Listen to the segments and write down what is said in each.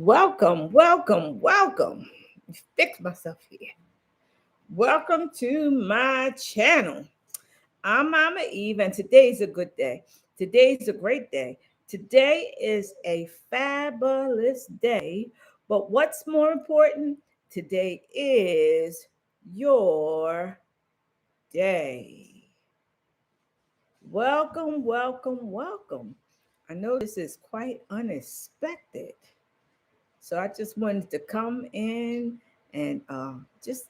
Welcome. Fix myself here. Welcome to my channel. I'm Mama Eve, and today's a good day. Today's a great day. Today is a fabulous day. But what's more important? Today is your day. Welcome. I know this is quite unexpected. So I just wanted to come in and just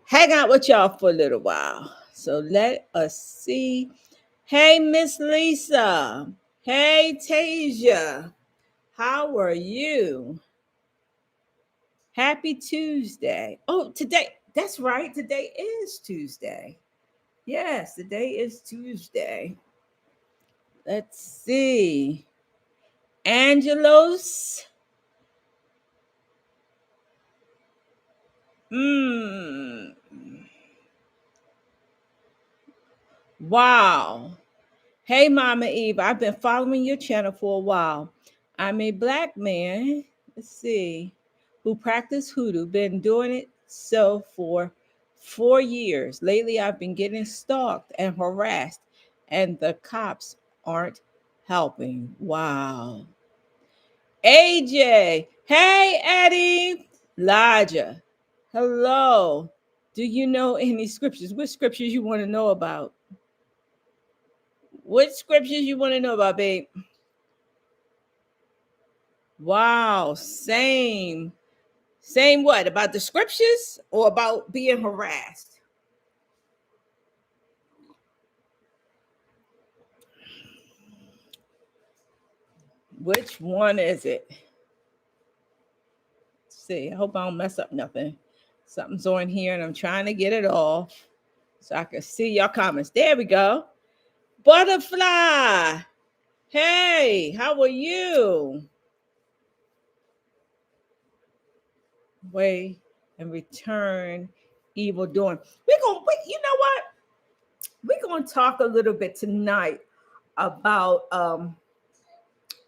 hang out with y'all for a little while. So let us see. Hey, Miss Lisa. Hey, Tasia. How are you? Happy Tuesday. Oh, today, that's right. Today is Tuesday. Yes, today is Tuesday. Let's see. Angelos. Hmm. Wow. Hey, Mama Eve, I've been following your channel for a while. I'm a black man, let's see, who practiced hoodoo, been doing it so for 4 years. Lately, I've been getting stalked and harassed, and the cops aren't helping. Wow. AJ, hey, Eddie. Elijah, hello. Do you know any scriptures? What scriptures you want to know about? What scriptures you want to know about, babe? Wow, same. Same what? About the scriptures or about being harassed? Which one is it? Let's see, I hope I don't mess up nothing. Something's on here and I'm trying to get it off so I can see your comments. There we go. Butterfly. Hey, how are you? Way and return evil doing. You know what? We're gonna talk a little bit tonight about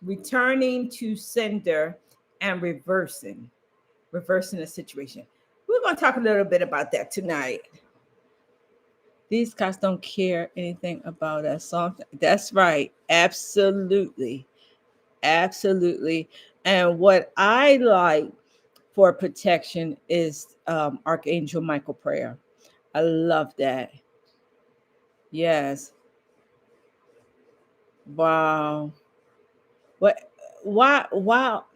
returning to sender and reversing the situation. We're gonna talk a little bit about that tonight. These guys don't care anything about us. So that's right. Absolutely. And what I like for protection is Archangel Michael prayer. I love that. Yes. Wow. What? Why? Wow.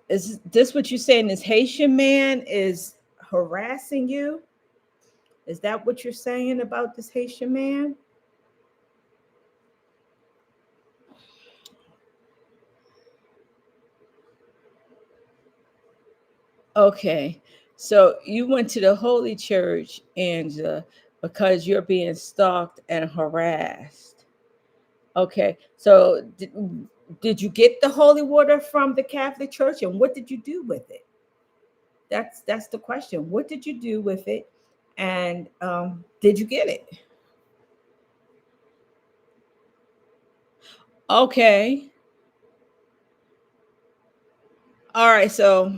Is this what you're saying? This Haitian man is harassing you? Is that what you're saying about this Haitian man? Okay. So you went to the Holy Church, Angela, because you're being stalked and harassed. Okay. So did you get the holy water from the Catholic Church, and what did you do with it? That's the question. What did you do with it, and did you get it? Okay. All right. So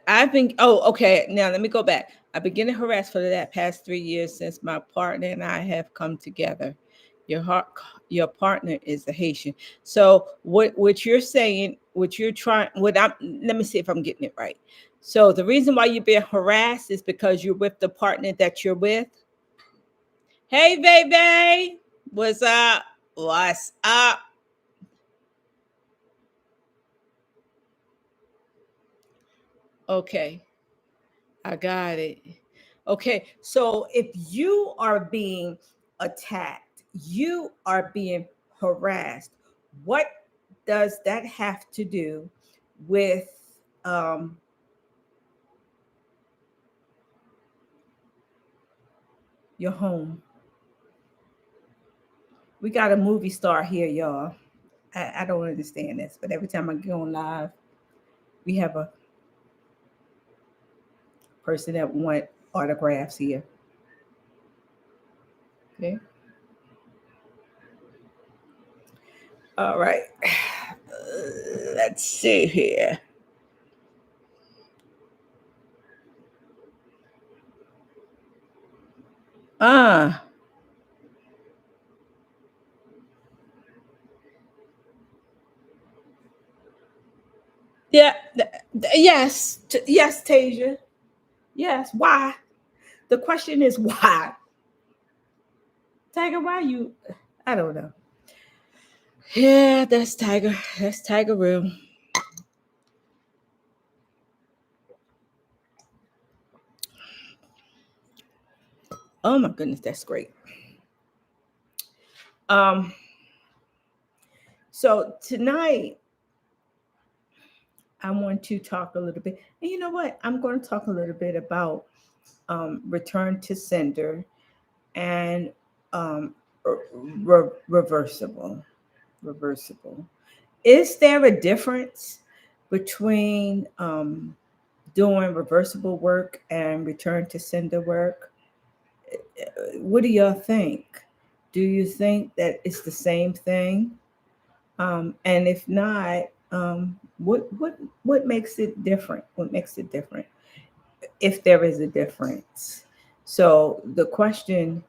I've been. Oh, okay. Now let me go back. I've been getting harassed for that past 3 years since my partner and I have come together. Your heart, your partner is a Haitian. So what you're saying, what you're trying, what I'm. Let me see if I'm getting it right. So the reason why you're being harassed is because you're with the partner that you're with. Hey, baby, what's up? What's up? Okay, I got it. Okay, so if you are being attacked, you are being harassed, what does that have to do with um, your home? We got a movie star here, y'all. I don't understand this, but every time I go on live, we have a person that want autographs here. Okay. All right. let's see here. Ah, yeah, yes, yes, Tasia. Yes, why? The question is why? Tiger, why you? I don't know. Yeah, that's Tiger. That's Tiger real. Oh my goodness, that's great. Um, so tonight I want to talk a little bit, and you know what? I'm going to talk a little bit about return to sender and um, reversible. Reversible. Is there a difference between doing reversible work and return to sender work? What do y'all think? Do you think that it's the same thing? And if not, what makes it different? What makes it different? If there is a difference. So the question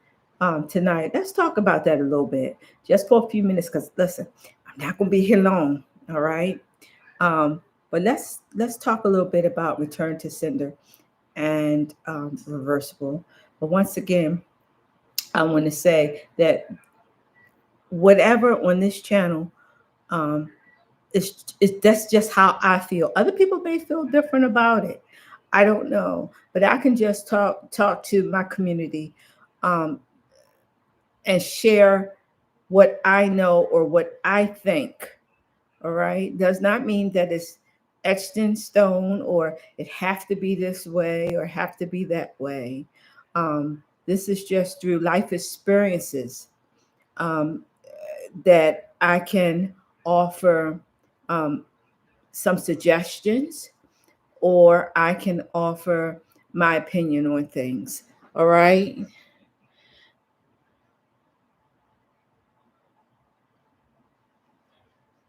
tonight, let's talk about that a little bit, just for a few minutes. Because listen, I'm not going to be here long. All right. But let's talk a little bit about return to sender and reversible. But once again, I want to say that whatever on this channel, um, it's that's just how I feel. Other people may feel different about it. I don't know, but I can just talk to my community um, and share what I know or what I think. All right, does not mean that it's etched in stone or it have to be this way or have to be that way. This is just through life experiences um, that I can offer um, some suggestions or I can offer my opinion on things. All right.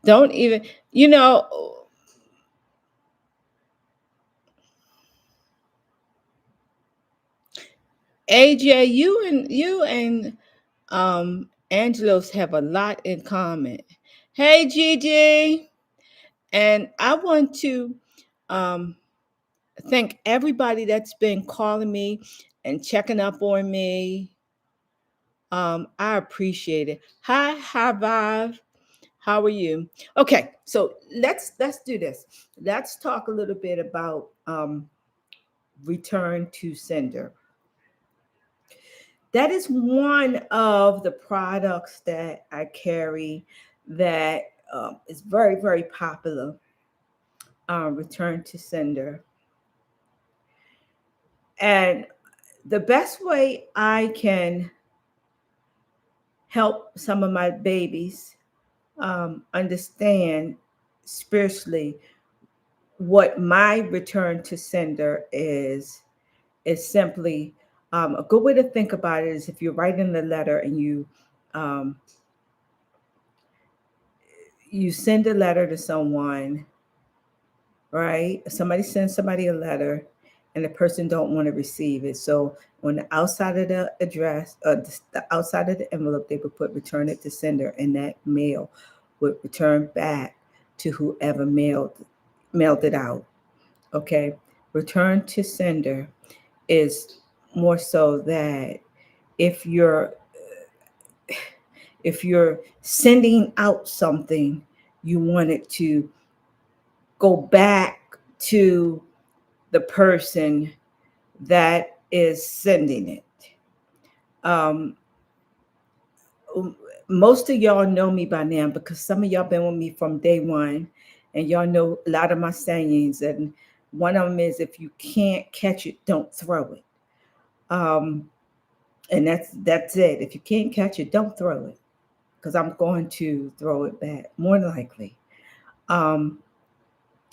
Don't even, you know, AJ, you and Angelos have a lot in common. Hey, Gigi. And I want to um, thank everybody that's been calling me and checking up on me. I appreciate it. Hi, Vive. How are you? Okay, so let's do this. Let's talk a little bit about return to sender. That is one of the products that I carry that is very popular. Return to sender, and the best way I can help some of my babies understand spiritually what my return to sender is simply a good way to think about it is if you're writing a letter and um, you send a letter to someone, right? Somebody sends somebody a letter and the person don't want to receive it. So on the outside of the address, the outside of the envelope, they would put return it to sender, and that mail would return back to whoever mailed it out. Okay. Return to sender is more so that if you're if you're sending out something, you want it to go back to the person that is sending it. Um, Most of y'all know me by now because some of y'all been with me from day one, and y'all know a lot of my sayings. And one of them is, "If you can't catch it, don't throw it." Um, and that's it. If you can't catch it, don't throw it, because I'm going to throw it back more than likely. Um,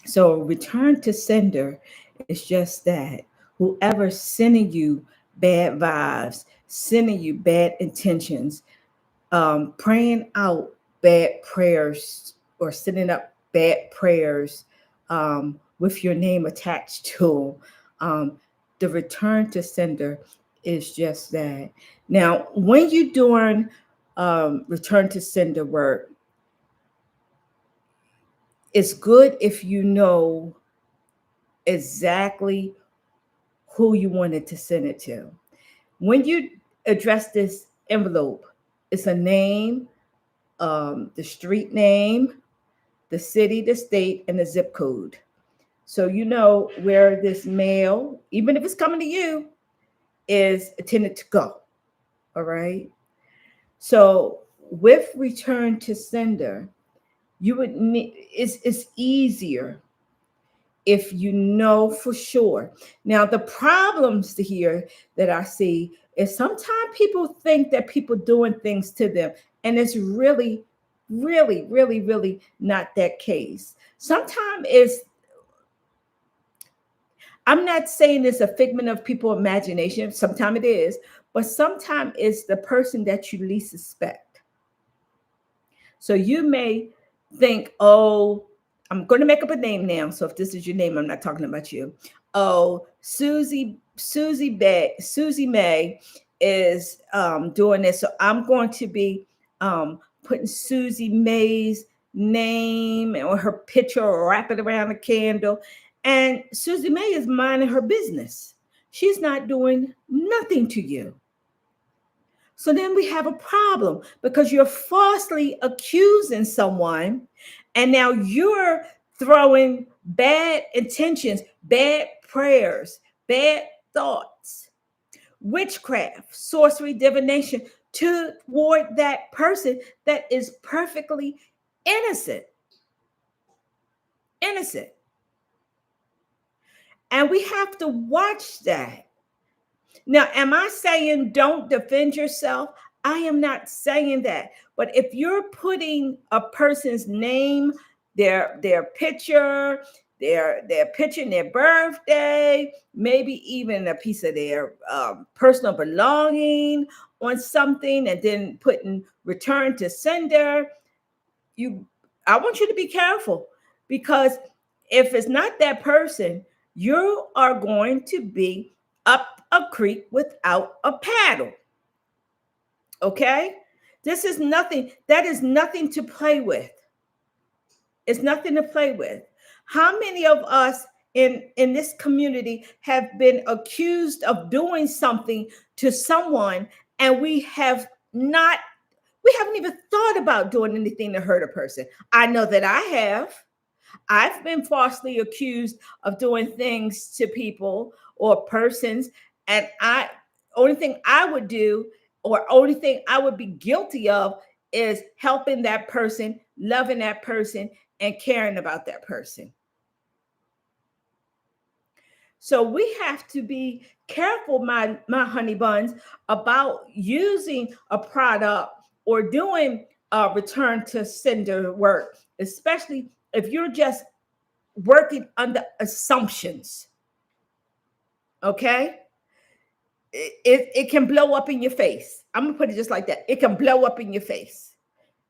so return to sender is just that. Whoever's sending you bad vibes, sending you bad intentions, praying out bad prayers or sending up bad prayers with your name attached to them. The return to sender is just that. Now, when you're doing return to sender work, it's good if you know exactly who you wanted to send it to. When you address this envelope, it's a name, the street name, the city, the state, and the zip code. So you know where this mail, even if it's coming to you, is intended to go. All right. So with return to sender, you would need it's easier if you know for sure. Now, the problems here that I see is sometimes people think that people doing things to them, and it's really, really, really, really not that case. Sometimes it's, I'm not saying it's a figment of people's imagination. Sometimes it is, but sometimes it's the person that you least suspect. So you may think, oh, I'm going to make up a name now. So if this is your name, I'm not talking about you. Oh, Susie May is doing this. So I'm going to be putting Susie May's name or her picture or wrap it around a candle. And Susie May is minding her business. She's not doing nothing to you. So then we have a problem because you're falsely accusing someone, and now you're throwing bad intentions, bad prayers, bad thoughts, witchcraft, sorcery, divination toward that person that is perfectly innocent. Innocent. And we have to watch that. Now, am I saying don't defend yourself? I am not saying that. But if you're putting a person's name, their picture, their picture and their birthday, maybe even a piece of their personal belonging on something, and then putting return to sender, I want you to be careful, because if it's not that person, you are going to be up a creek without a paddle. Okay? This is nothing, that is nothing to play with. It's nothing to play with. How many of us in this community have been accused of doing something to someone, and we haven't even thought about doing anything to hurt a person? I know that I have. I've been falsely accused of doing things to people or persons, and only thing I would do, or only thing I would be guilty of, is helping that person, loving that person, and caring about that person. So we have to be careful, my honey buns, about using a product or doing return to sender work, especially if you're just working under assumptions. Okay? It can blow up in your face. I'm gonna put it just like that. It can blow up in your face.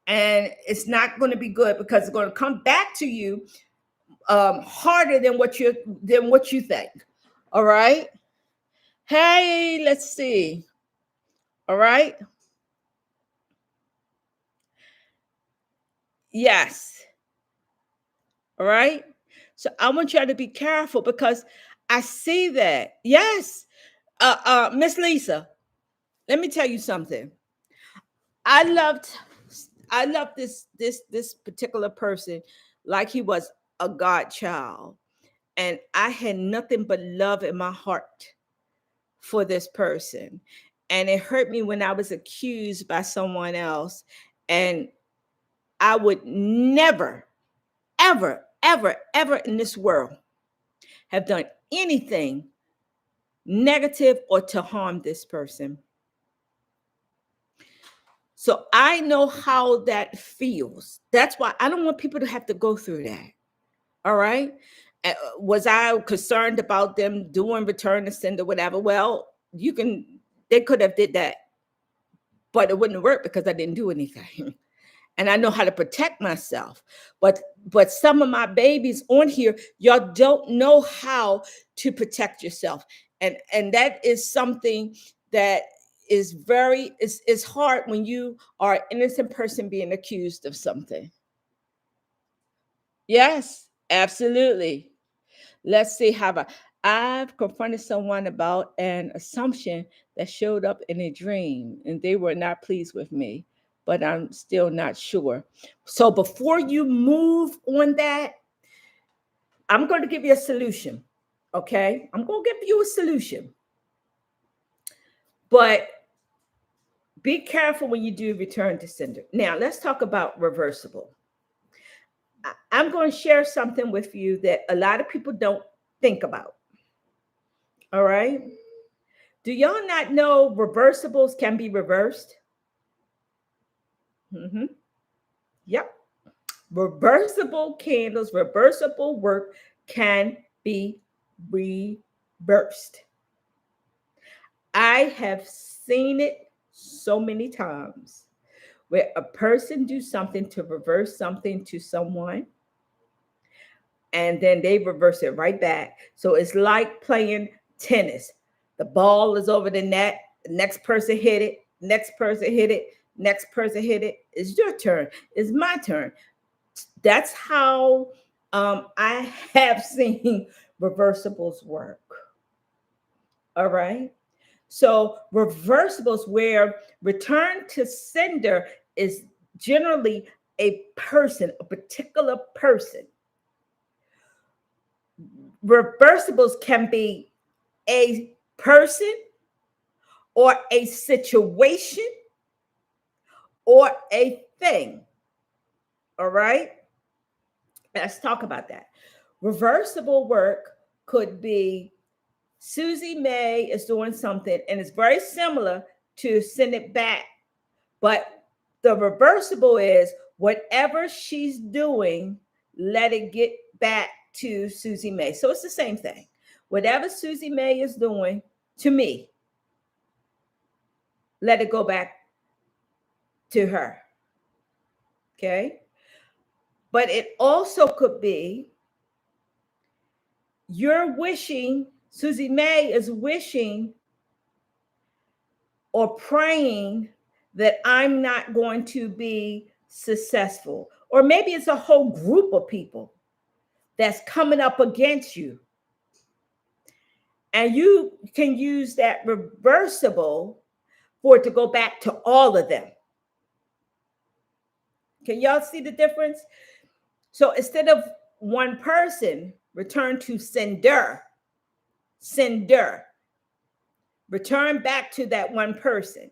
And it's not going to be good, because it's going to come back to you harder than what you think. All right. Hey, let's see. All right. Yes. All right. So I want y'all to be careful, because I see that. Yes. Miss Lisa, let me tell you something. I loved this particular person like he was a godchild, and I had nothing but love in my heart for this person. And it hurt me when I was accused by someone else, and I would never, ever, ever, ever in this world have done anything negative or to harm this person. So I know how that feels. That's why I don't want people to have to go through that. All right. Was I concerned about them doing return to sender, whatever? Well, they could have did that, but it wouldn't work because I didn't do anything. and I know how to protect myself. But but some of my babies on here, y'all don't know how to protect yourself. And that is something that is very is hard when you are an innocent person being accused of something. Yes, absolutely. Let's see how about I've confronted someone about an assumption that showed up in a dream, and they were not pleased with me, but I'm still not sure. So before you move on that, I'm going to give you a solution. Okay? I'm going to give you a solution. But be careful when you do return to sender. Now, let's talk about reversible. I'm going to share something with you that a lot of people don't think about. All right? Do y'all not know reversibles can be reversed? Mm-hmm. Yep. Reversible candles, reversible work can be reversed. I have seen it so many times where a person do something to reverse something to someone and then they reverse it right back. So it's like playing tennis. The ball is over the net, the next person hit it, next person hit it, next person hit it. It's your turn. It's my turn. That's how I have seen reversibles work. All right. So reversibles where return to sender is generally a person, a particular person. Reversibles can be a person or a situation or a thing. All right. Let's talk about that. Reversible work could be Susie May is doing something and it's very similar to send it back. But the reversible is whatever she's doing, let it get back to Susie May. So it's the same thing. Whatever Susie May is doing to me, let it go back to her. Okay. But it also could be you're wishing, Susie May is wishing or praying that I'm not going to be successful. Or maybe it's a whole group of people that's coming up against you. And you can use that reversible for it to go back to all of them. Can y'all see the difference? So instead of one person, return to sender, sender, return back to that one person.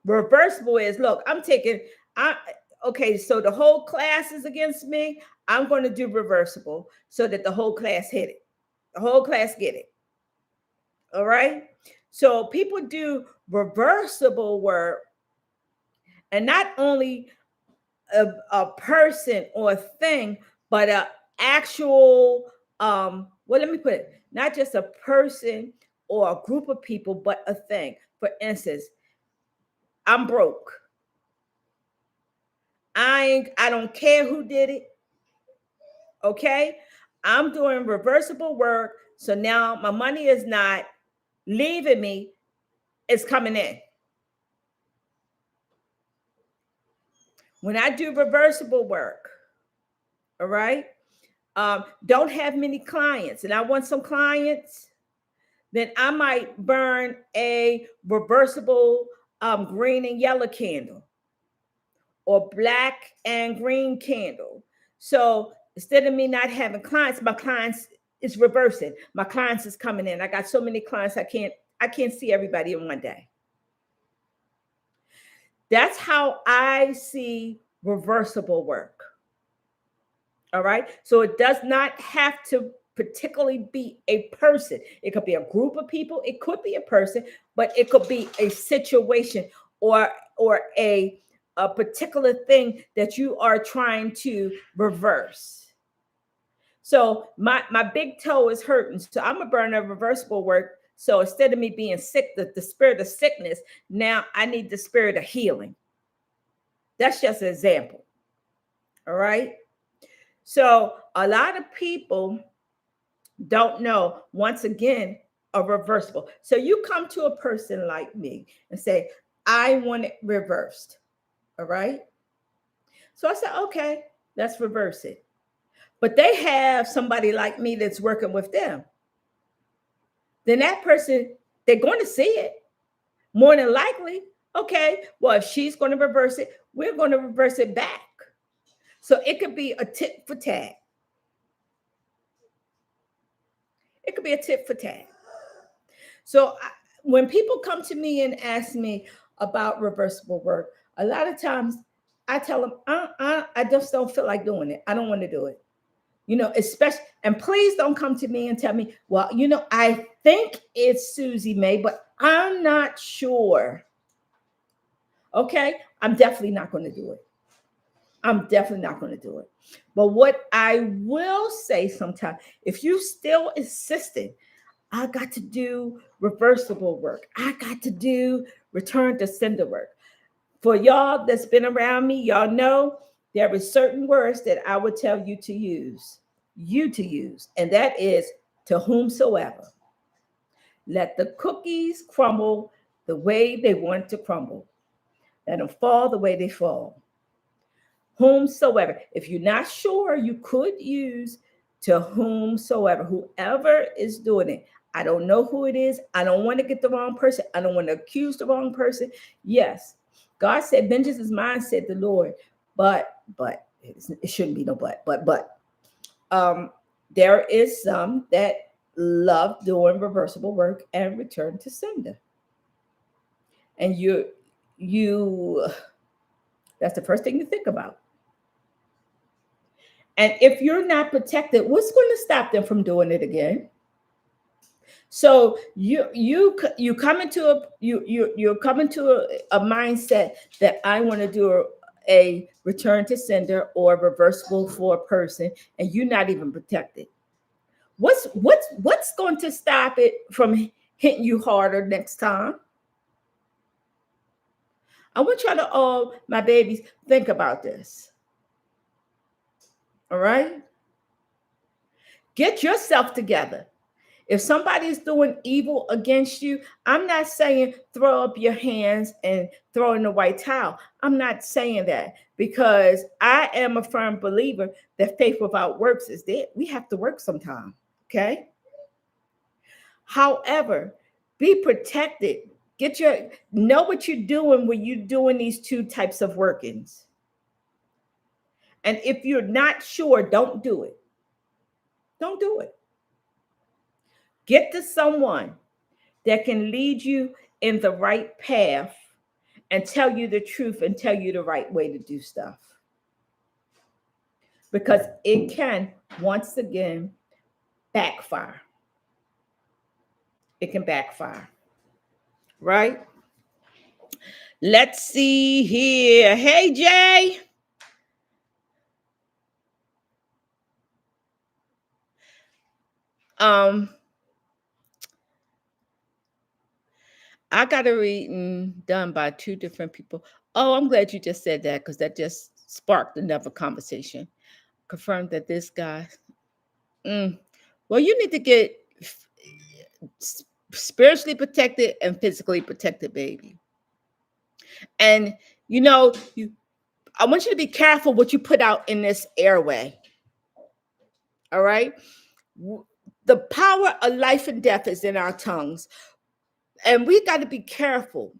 Reversible is look, okay, so the whole class is against me. I'm going to do reversible so that the whole class hit it. The whole class get it. All right. So people do reversible work, and not only a person or a thing, but a actual well, let me put it, not just a person or a group of people, but a thing. For instance, I'm broke. I don't care who did it. Okay. I'm doing reversible work. So now my money is not leaving me, it's coming in. When I do reversible work, all right, don't have many clients, and I want some clients, then I might burn a reversible green and yellow candle or black and green candle. So instead of me not having clients, my clients is reversing. My clients is coming in. I got so many clients I can't see everybody in one day. That's how I see reversible work. All right. So it does not have to particularly be a person. It could be a group of people. It could be a person, but it could be a situation or a particular thing that you are trying to reverse. So my big toe is hurting. So I'm gonna burn a reversible work. So instead of me being sick, the spirit of sickness, now I need the spirit of healing. That's just an example. All right. So a lot of people don't know, once again, a reversible. So you come to a person like me and say, I want it reversed. All right. So I said, okay, let's reverse it. But they have somebody like me that's working with them. Then that person, they're going to see it more than likely. Okay, well, if she's going to reverse it, we're going to reverse it back. So it could be a tit for tat. It could be a tit for tat. So when people come to me and ask me about reversible work, a lot of times I tell them, I just don't feel like doing it. I don't want to do it. Especially, and please don't come to me and tell me, well, I think it's Susie May, but I'm not sure. Okay, I'm definitely not going to do it. I'm definitely not going to do it. But what I will say sometimes, if you still insisting, I got to do reversible work, I got to do return to sender work. For y'all that's been around me, y'all know there are certain words that I would tell you to use, and that is to whomsoever. Let the cookies crumble the way they want to crumble. Let them fall the way they fall. Whomsoever. If you're not sure, you could use to whomsoever, whoever is doing it. I don't know who it is. I don't want to get the wrong person. I don't want to accuse the wrong person. Yes, God said, vengeance is mine, said the Lord. But it shouldn't be no but. Um, there is some that love doing reversible work and return to sender. And you that's the first thing to think about. And if you're not protected, what's going to stop them from doing it again? So you come into you're coming to a mindset that I want to do a return to sender or reversible for a person, and you're not even protected. What's going to stop it from hitting you harder next time? I want y'all to all my babies think about this. All right, get yourself together. If somebody is doing evil against you, I'm not saying throw up your hands and throw in the white towel. I'm not saying that, because I am a firm believer that faith without works is dead. We have to work sometime. Okay. However, be protected. Know what you're doing when you're doing these two types of workings. And if you're not sure, don't do it. Don't do it. Get to someone that can lead you in the right path and tell you the truth and tell you the right way to do stuff. Because it can, once again, backfire. It can backfire. Right? Let's see here. Hey, Jay. Um, I got a reading done by two different people. Oh, I'm glad you just said that, because that just sparked another conversation. Confirmed that this guy. Mm, well, you need to get spiritually protected and physically protected, baby. And I want you to be careful what you put out in this airway. All right. The power of life and death is in our tongues, and we got to be careful.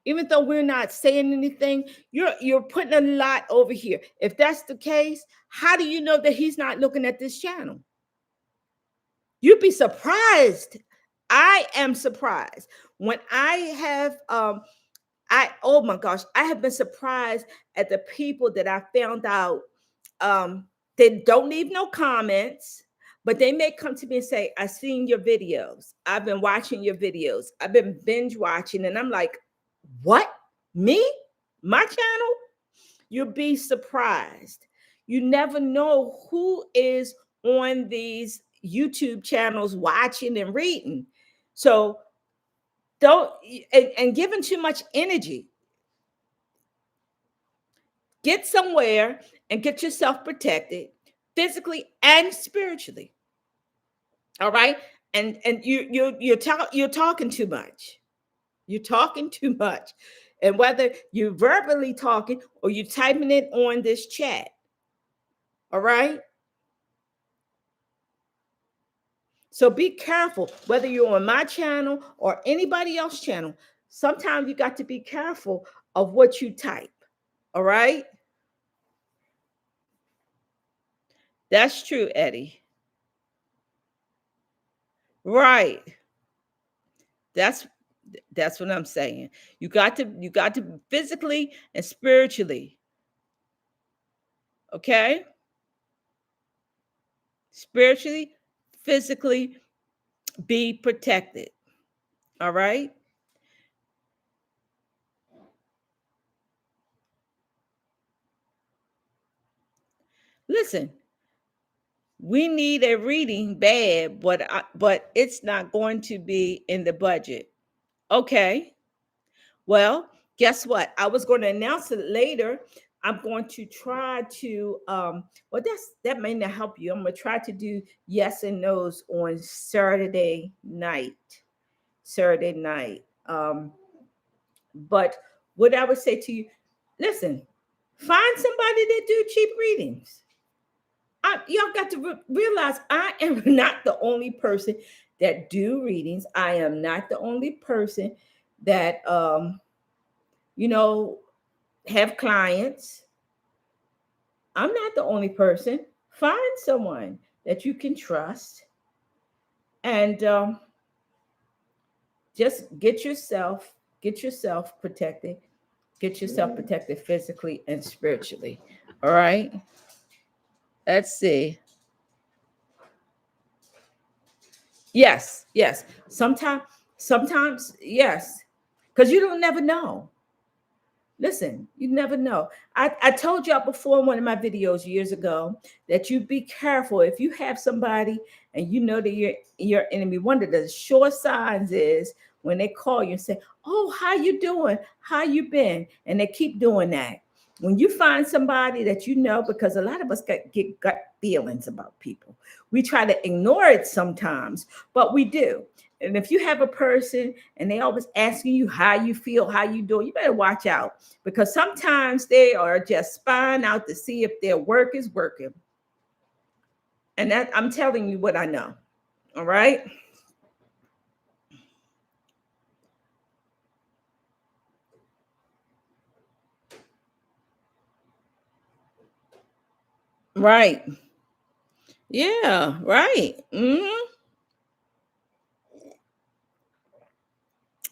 Even though we're not saying anything, you're putting a lot over here. If that's the case, how do you know that he's not looking at this channel? You'd be surprised. I am surprised when I have oh my gosh, I have been surprised at the people that I found out. They don't leave no comments, but they may come to me and say, I've seen your videos. I've been watching your videos. I've been binge watching. And I'm like, what? Me? My channel? You'll be surprised. You never know who is on these YouTube channels watching and reading. So don't, and giving too much energy. Get somewhere and get yourself protected physically and spiritually. All right? And you're talking too much. You're talking too much. And whether you're verbally talking or you're typing it on this chat, all right? So be careful whether you're on my channel or anybody else's channel. Sometimes you got to be careful of what you type. All right? That's true, Eddie. Right. That's that's what I'm saying. You got to physically and spiritually, okay? Spiritually, physically be protected. All right? Listen, we need a reading bad, but it's not going to be in the budget. Okay. Well, guess what? I was going to announce it later. I'm going to try to well that may not help you. I'm going to try to do yes and no's on Saturday night. Saturday night. But what I would say to you, listen, find somebody that do cheap readings. Y'all got to realize I am not the only person that do readings. I am not the only person that you know have clients. I'm not the only person. Find someone that you can trust and just get yourself protected. Get yourself protected physically and spiritually. All right. Let's see. Yes, yes. Sometimes, yes. Because you don't never know. Listen, you never know. I told y'all before in one of my videos years ago that you be careful if you have somebody and you know that you're your enemy. One of the sure signs is when they call you and say, "Oh, how you doing? How you been?" And they keep doing that. When you find somebody that you know, because a lot of us get gut feelings about people, we try to ignore it sometimes, but we do. And if you have a person and they always asking you how you feel, how you doing, you better watch out because sometimes they are just spying out to see if their work is working. And that I'm telling you what I know. All right. Right. Yeah. Right.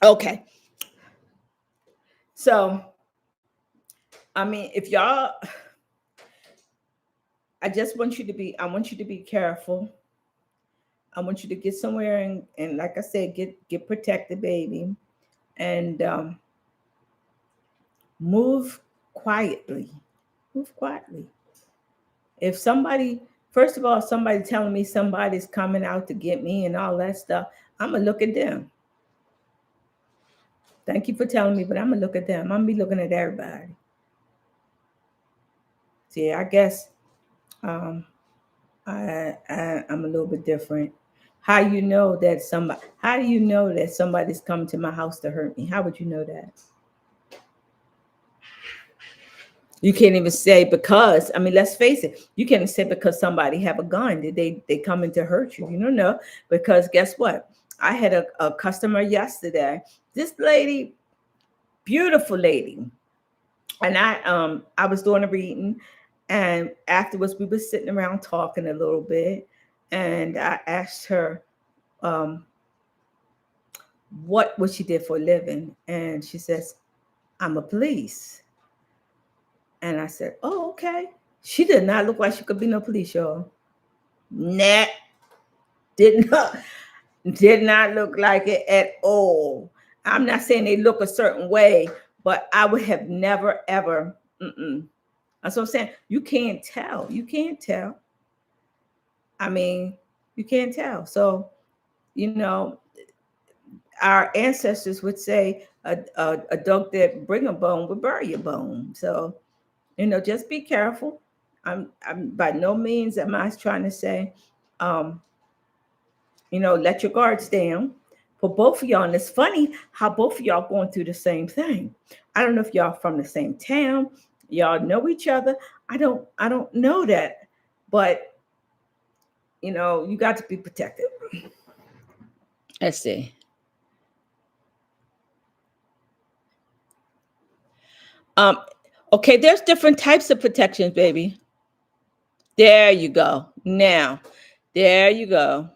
Okay. So, I mean, if y'all, I want you to be careful. I want you to get somewhere and like I said, get protected, baby. And move quietly. Move quietly. If somebody, first of all, somebody telling me somebody's coming out to get me and all that stuff, I'm gonna look at them. Thank you for telling me, but I'm gonna look at them. I'm gonna be looking at everybody. See, I guess um, I'm a little bit different. How you know that somebody? How do you know that somebody's coming to my house to hurt me? How would you know that? You can't even say because. I mean, let's face it. You can't say because somebody have a gun did they coming to hurt you. You don't know because guess what? I had a customer yesterday. This lady, beautiful lady, and I was doing a reading, and afterwards we were sitting around talking a little bit, and I asked her what she did for a living, and she says, "I'm a police." And I said, "Oh, okay." She did not look like she could be no police, y'all. Nah, did not did not look like it at all. I'm not saying they look a certain way, but I would have never ever. That's what I'm saying. You can't tell. You can't tell. I mean, you can't tell. So you know, our ancestors would say a dog that bring a bone would bury a bone. So Just be careful. I'm by no means am I trying to say, um, let your guards down for both of y'all. And it's funny how both of y'all going through the same thing. I don't know if y'all from the same town, y'all know each other. I don't know that, but you got to be protected. Let's see. Um, okay, there's different types of protections, baby. There you go. Now, there you go.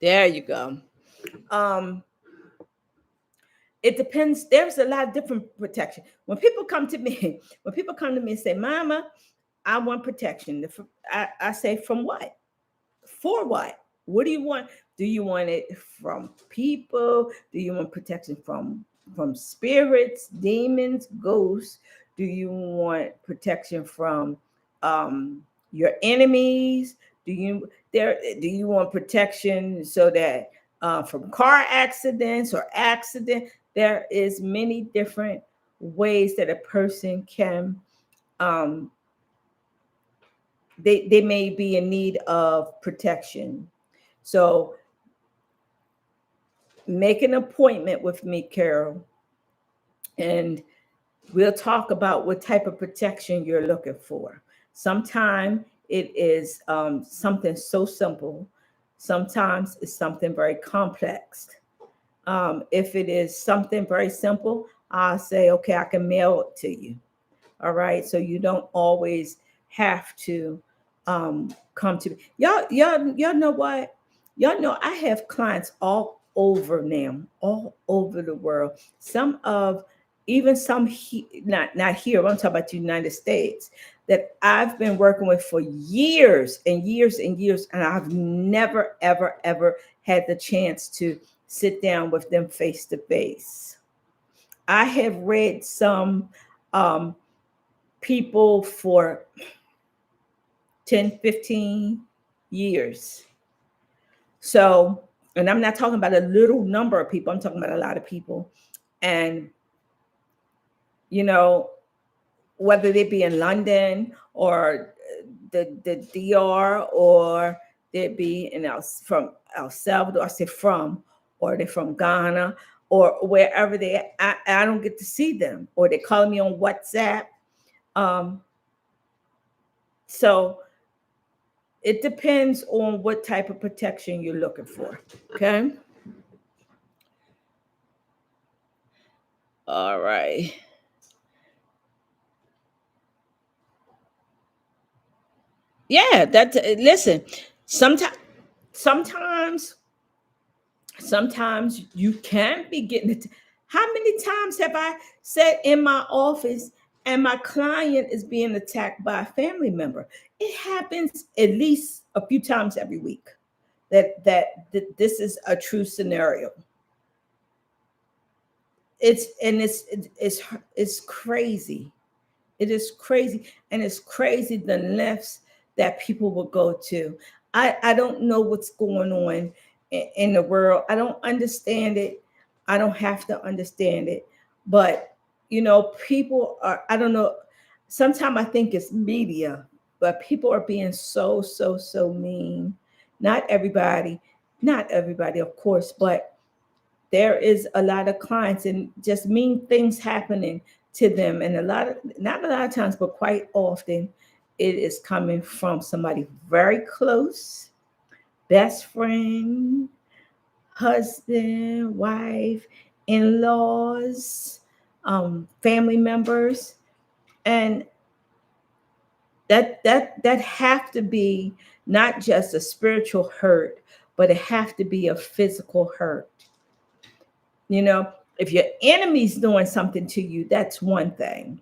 There you go. Um, it depends. There's a lot of different protection. When people come to me, when people come to me and say, "Mama, I want protection," I say, "From what? For what? What do you want? Do you want it from people? Do you want protection from spirits, demons, ghosts? Do you want protection from your enemies? Do you want protection so that from car accidents or accident? There is many different ways that a person can um, they may be in need of protection. So make an appointment with me, Carol, and we'll talk about what type of protection you're looking for. Sometimes it is something so simple. Sometimes it's something very complex. If it is something very simple, I'll say, okay, I can mail it to you. All right. So you don't always have to come to me. Y'all know what? Y'all know I have clients all over now, all over the world. Some of even some not here. I'm talking about the United States that I've been working with for years and years and years, and I've never ever ever had the chance to sit down with them face to face. I have read some um, people for 10, 15 years. So, and I'm not talking about a little number of people, I'm talking about a lot of people. And, you know, whether they be in London or the DR or they be from El Salvador, I say from, or they're from Ghana or wherever I don't get to see them, or they call me on WhatsApp. Um, so it depends on what type of protection you're looking for. Okay. All right. Yeah, that listen, sometimes sometimes sometimes you can be getting it. How many times have I sat in my office and my client is being attacked by a family member? It happens at least a few times every week. That this is a true scenario. It's crazy. It is crazy, and it's crazy the lengths that people will go to. I don't know what's going on in the world. I don't understand it. I don't have to understand it. But people are. I don't know. Sometimes I think it's media, but people are being so mean. Not everybody, not everybody, of course, but there is a lot of clients and just mean things happening to them, and not a lot of times, but quite often it is coming from somebody very close, best friend, husband, wife, in-laws, family members. And that have to be not just a spiritual hurt, but it have to be a physical hurt. You know, if your enemy's doing something to you, that's one thing.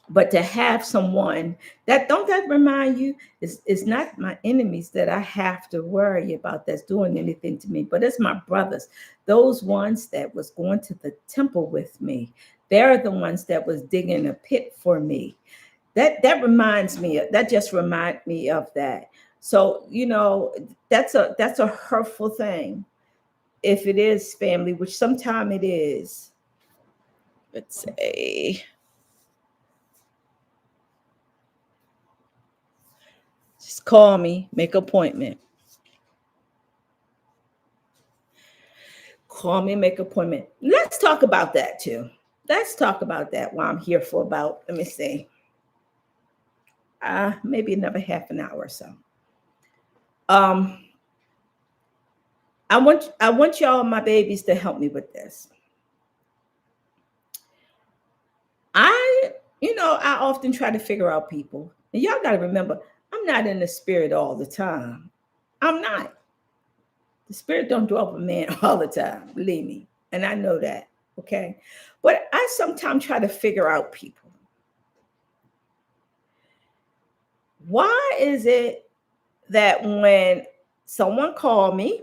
But to have someone that remind you, it's not my enemies that I have to worry about that's doing anything to me, but it's my brothers, those ones that was going to the temple with me. They're the ones that was digging a pit for me. That just remind me of that. So that's a hurtful thing. if it is family, which sometime it is, let's say, just call me, make appointment. Call me, make appointment. Let's talk about that too. Let's talk about that while I'm here for about, let me see, maybe another half an hour or so. Um, I want y'all, my babies, to help me with this. I, I often try to figure out people. And y'all got to remember, I'm not in the spirit all the time. I'm not. The spirit don't dwell with man all the time, believe me. And I know that. Okay. But I sometimes try to figure out people. Why is it that when someone call me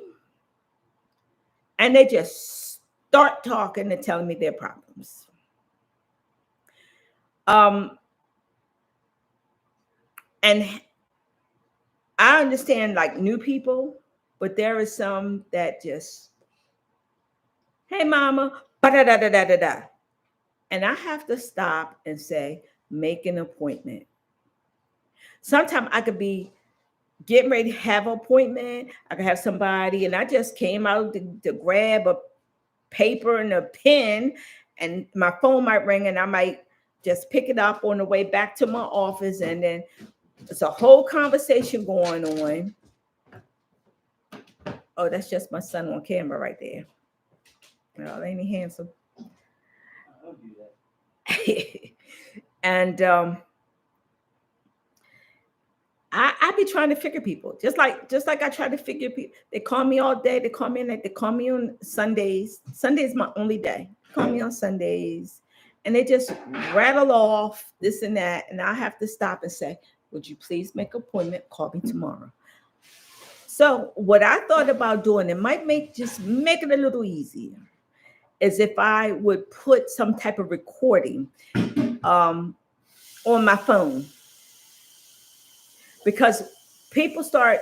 and they just start talking and telling me their problems? And I understand like new people, but there is some that just, hey mama, da da da da da da. And I have to stop and say, make an appointment. Sometimes I could be getting ready to have an appointment. I could have somebody, and I just came out to grab a paper and a pen, and my phone might ring, and I might just pick it up on the way back to my office, and then it's a whole conversation going on. Oh, that's just my son on camera right there. Oh, ain't he handsome? I'll do that. And I be trying to figure people, just like I try to figure people. They call me all day. They call me they call me on Sundays. Sunday's my only day. Call me on Sundays, and they just rattle off this and that, and I have to stop and say, "Would you please make an appointment? Call me tomorrow." So what I thought about doing, it might make it a little easier, is if I would put some type of recording on my phone, because people start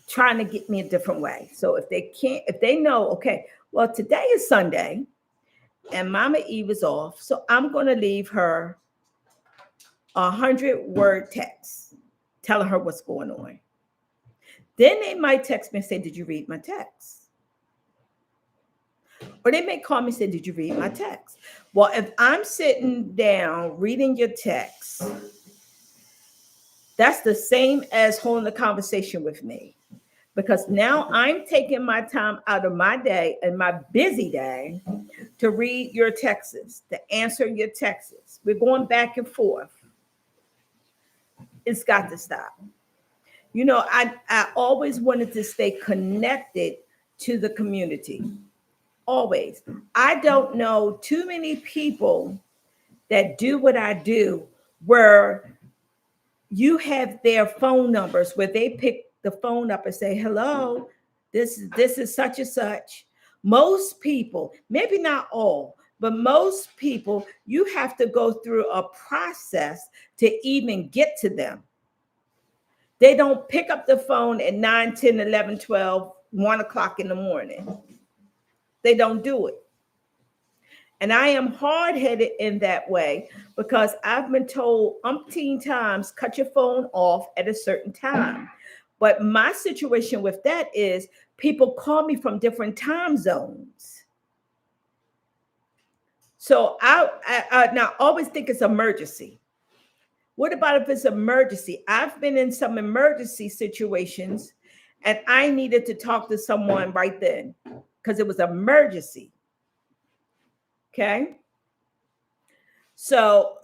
trying to get me a different way. So if they know, okay, well, today is Sunday and Mama Eve is off, so I'm going to leave her 100-word text telling her what's going on. Then they might text me and say, did you read my text? Or they may call me and say, did you read my text? Well, if I'm sitting down reading your text, that's the same as holding a conversation with me. Because now I'm taking my time out of my day and my busy day to read your texts, to answer your texts. We're going back and forth. It's got to stop. I always wanted to stay connected to the community. Always. I don't know too many people that do what I do, where you have their phone numbers, where they pick the phone up and say, hello, this is such and such. Most people, maybe not all, but most people, you have to go through a process to even get to them. They don't pick up the phone at 9, 10, 11, 12, 1 o'clock in the morning. They don't do it. And I am hard-headed in that way, because I've been told umpteen times, cut your phone off at a certain time. But my situation with that is people call me from different time zones. So I now always think it's emergency. What about if it's emergency? I've been in some emergency situations and I needed to talk to someone right then because it was emergency. Okay. So,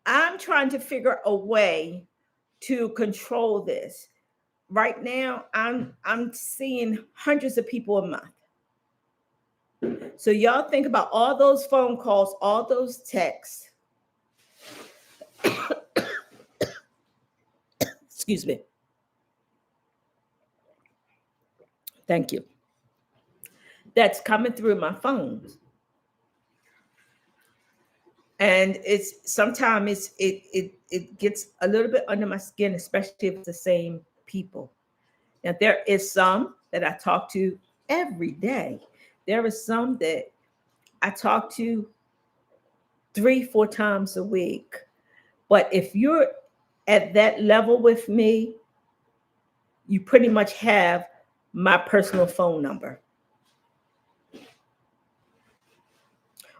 I'm trying to figure a way to control this. Right now, I'm seeing hundreds of people a month. So y'all think about all those phone calls, all those texts. Excuse me. Thank you. That's coming through my phone. And it's sometimes it gets a little bit under my skin, especially if it's the same people. Now there is some that I talk to every day. There are some that I talk to 3, 4 times a week. But if you're at that level with me, you pretty much have my personal phone number.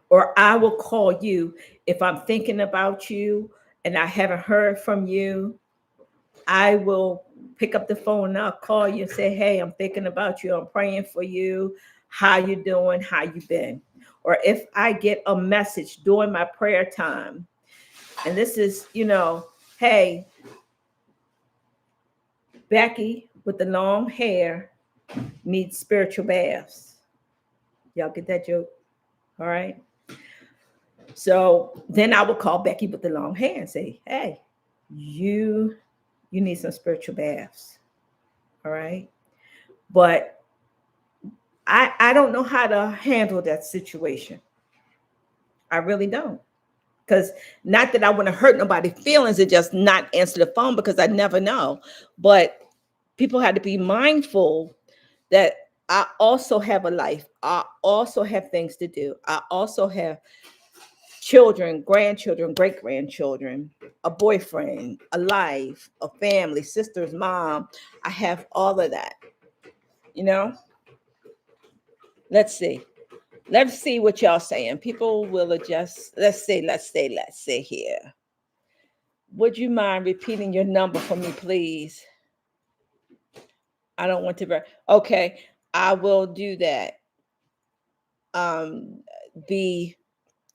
Or I will call you if I'm thinking about you and I haven't heard from you. I will pick up the phone and I'll call you and say, "Hey, I'm thinking about you. I'm praying for you. How you doing? How you been?" Or if I get a message during my prayer time, and this is, "Hey, Becky with the long hair needs spiritual baths." Y'all get that joke? All right. So then I would call Becky with the long hair and say, "Hey, you you need some spiritual baths." All right. But I don't know how to handle that situation. I really don't. Because not that I want to hurt nobody's feelings and just not answer the phone, because I never know. But people have to be mindful that I also have a life. I also have things to do. I also have children, grandchildren, great grandchildren, a boyfriend, a life, a family, sisters, mom. I have all of that. You know, let's see. Let's see what y'all saying. People will adjust. Let's say here. Would you mind repeating your number for me, please? I don't want to. Okay, I will do that. Um, the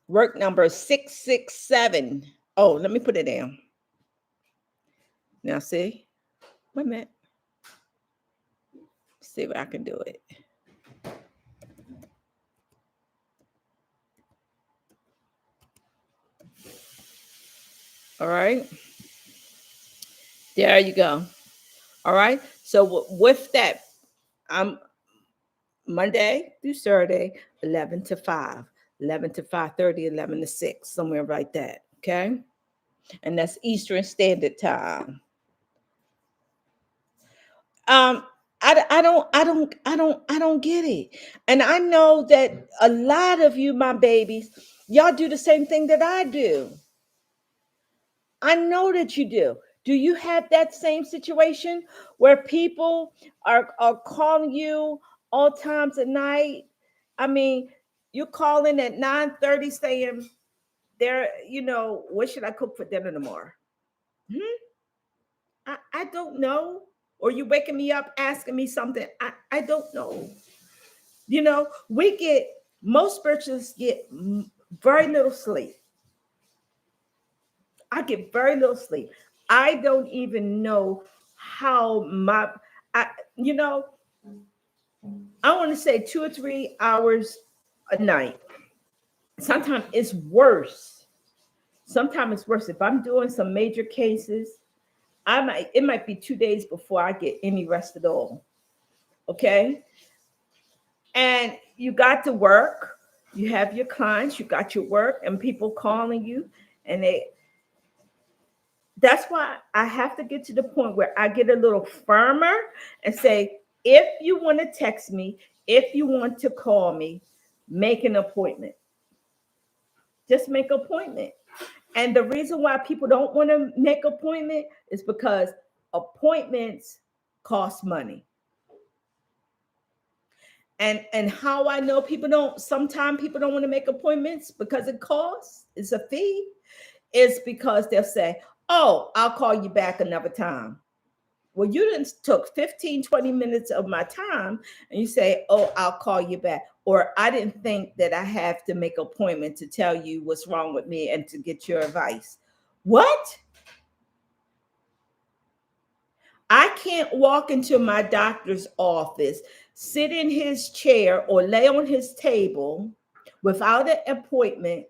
work number is 667. Oh, let me put it down. Now, see? Wait a minute. See if I can do it. All right. There you go. All right. So with that, I'm Monday through Saturday, 11 to 5, 11 to 5:30, 11 to 6, somewhere like that. Okay. And that's Eastern Standard Time. Um, I don't get it. And I know that a lot of you, my babies, y'all do the same thing that I do. I know that you do. Do you have that same situation where people are calling you all times at night? I mean, you calling at 9:30 saying what should I cook for dinner tomorrow? Hmm? I don't know. Or you waking me up asking me something. I don't know. We get most spiritualists get very little sleep. I get very little sleep. I don't even know how I, you know, I want to say 2 or 3 hours a night. Sometimes it's worse. Sometimes it's worse. If I'm doing some major cases, it might be 2 days before I get any rest at all. Okay. And you got to work. You have your clients, you got your work, and people calling you, and that's why I have to get to the point where I get a little firmer and say, if you want to text me, if you want to call me, make an appointment. Just make an appointment. And the reason why people don't want to make appointment is because appointments cost money. And how I know sometimes people don't want to make appointments because it costs, it's a fee, is because they'll say, "Oh, I'll call you back another time." Well, you didn't took 15, 20 minutes of my time and you say, "Oh, I'll call you back." Or I didn't think that I have to make an appointment to tell you what's wrong with me and to get your advice. What? I can't walk into my doctor's office, sit in his chair or lay on his table without an appointment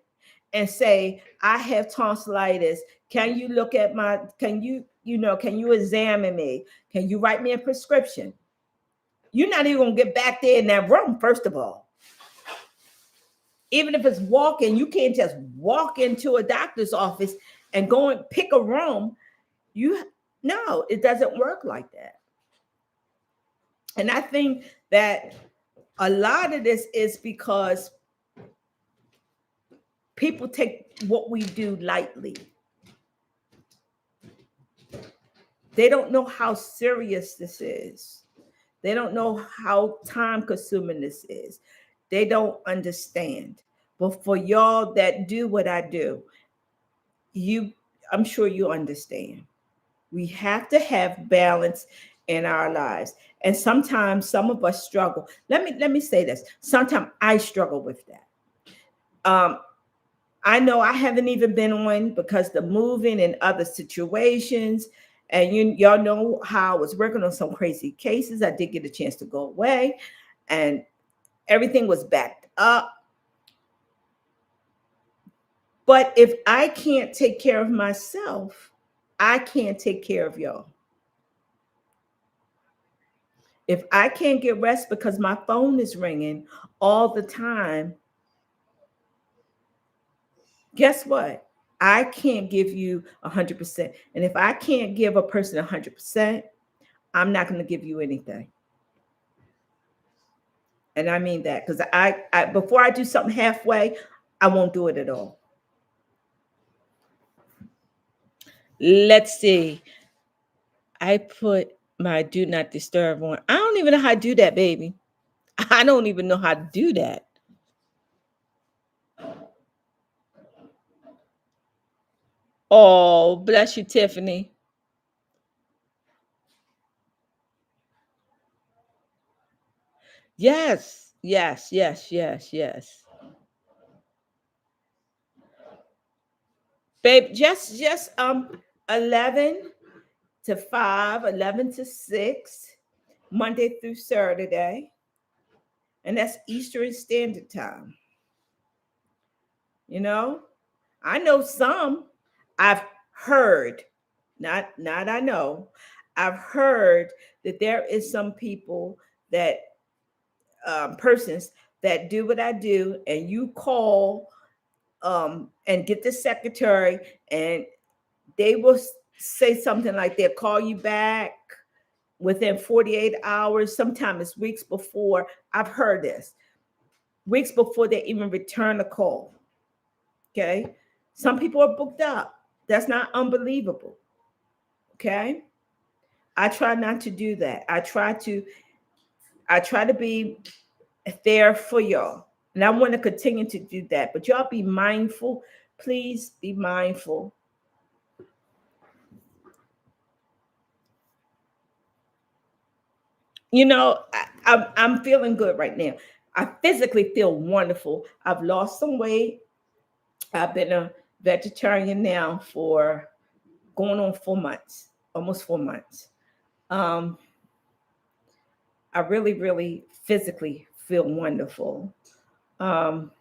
and say, "I have tonsillitis. Can you look at can you examine me? Can you write me a prescription?" You're not even gonna get back there in that room, first of all. Even if it's walking, you can't just walk into a doctor's office and go and pick a room. No, it doesn't work like that. And I think that A lot of this is because people take what we do lightly. They don't know how serious this is. They don't know how time consuming this is. They don't understand. But for y'all that do what I do, you I'm sure you understand. We have to have balance in our lives. And sometimes some of us struggle. Let me say this. Sometimes I struggle with that. Um, I know I haven't even been on because the moving and other situations. And y'all know how I was working on some crazy cases. I did get a chance to go away and everything was backed up. But if I can't take care of myself, I can't take care of y'all. If I can't get rest because my phone is ringing all the time, guess what? I can't give you 100%. And if I can't give a person 100%, I'm not going to give you anything. And I mean that because I before I do something halfway, I won't do it at all. Let's see. I put my do not disturb on. I don't even know how to do that, baby. I don't even know how to do that. Oh, bless you, Tiffany. Yes, yes, yes, yes, yes. Babe, just 11 to 5, 11 to 6, Monday through Saturday, and that's Eastern Standard Time. You know, I know some. I've heard, not I know. I've heard that there is some people that persons that do what I do, and you call and get the secretary, and they will say something like they'll call you back within 48 hours. Sometimes it's weeks before. I've heard this weeks before they even return a call. Okay. Some people are booked up. That's not unbelievable. Okay. I try not to do that. I try to be there for y'all. And I want to continue to do that. But y'all be mindful. Please be mindful. I'm feeling good right now. I physically feel wonderful. I've lost some weight. I've been a vegetarian now for going on 4 months, almost 4 months. Um, I really, really physically feel wonderful. Um,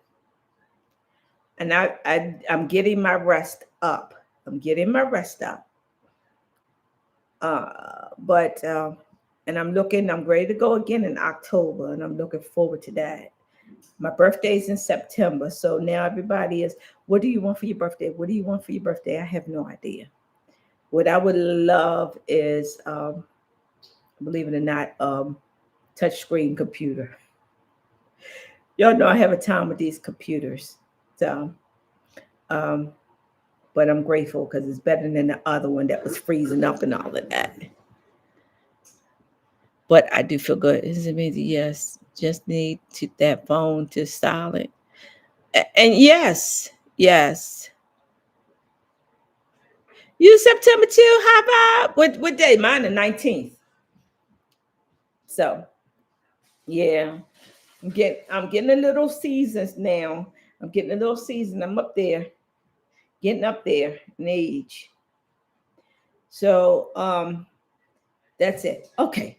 and I'm getting my rest up. I'm getting my rest up. But and I'm ready to go again in October, and I'm looking forward to that. My birthday's in September, so now everybody is, what do you want for your birthday? What do you want for your birthday? I have no idea. What I would love is, believe it or not, touchscreen computer. Y'all know I have a time with these computers, so um, but I'm grateful because it's better than the other one that was freezing up and all of that. But I do feel good. It's amazing. Yes, just need to that phone to silent. And yes, yes. You September too? How about what day? Mine the 19th. So yeah, I'm getting a little seasons now. I'm getting a little season. I'm up there, getting up there in age. So that's it. Okay.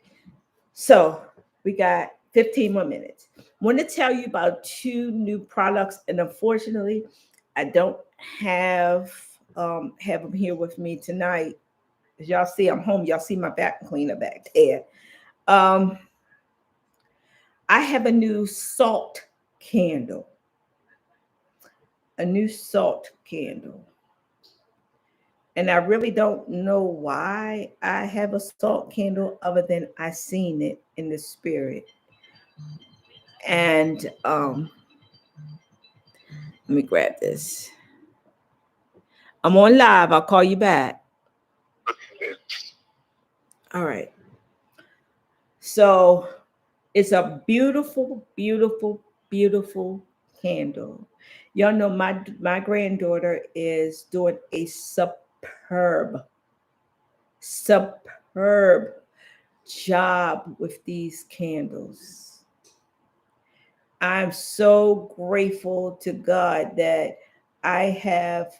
So we got 15 more minutes. I want to tell you about two new products, and unfortunately, I don't have them here with me tonight. As y'all see, I'm home. Y'all see my vacuum cleaner back there. Um, I have a new salt candle. A new salt candle. And I really don't know why I have a salt candle other than I seen it in the spirit. And let me grab this. I'm on live. I'll call you back. All right. So it's a beautiful, beautiful, beautiful candle. Y'all know my granddaughter is doing a superb job with these candles. I'm so grateful to God that I have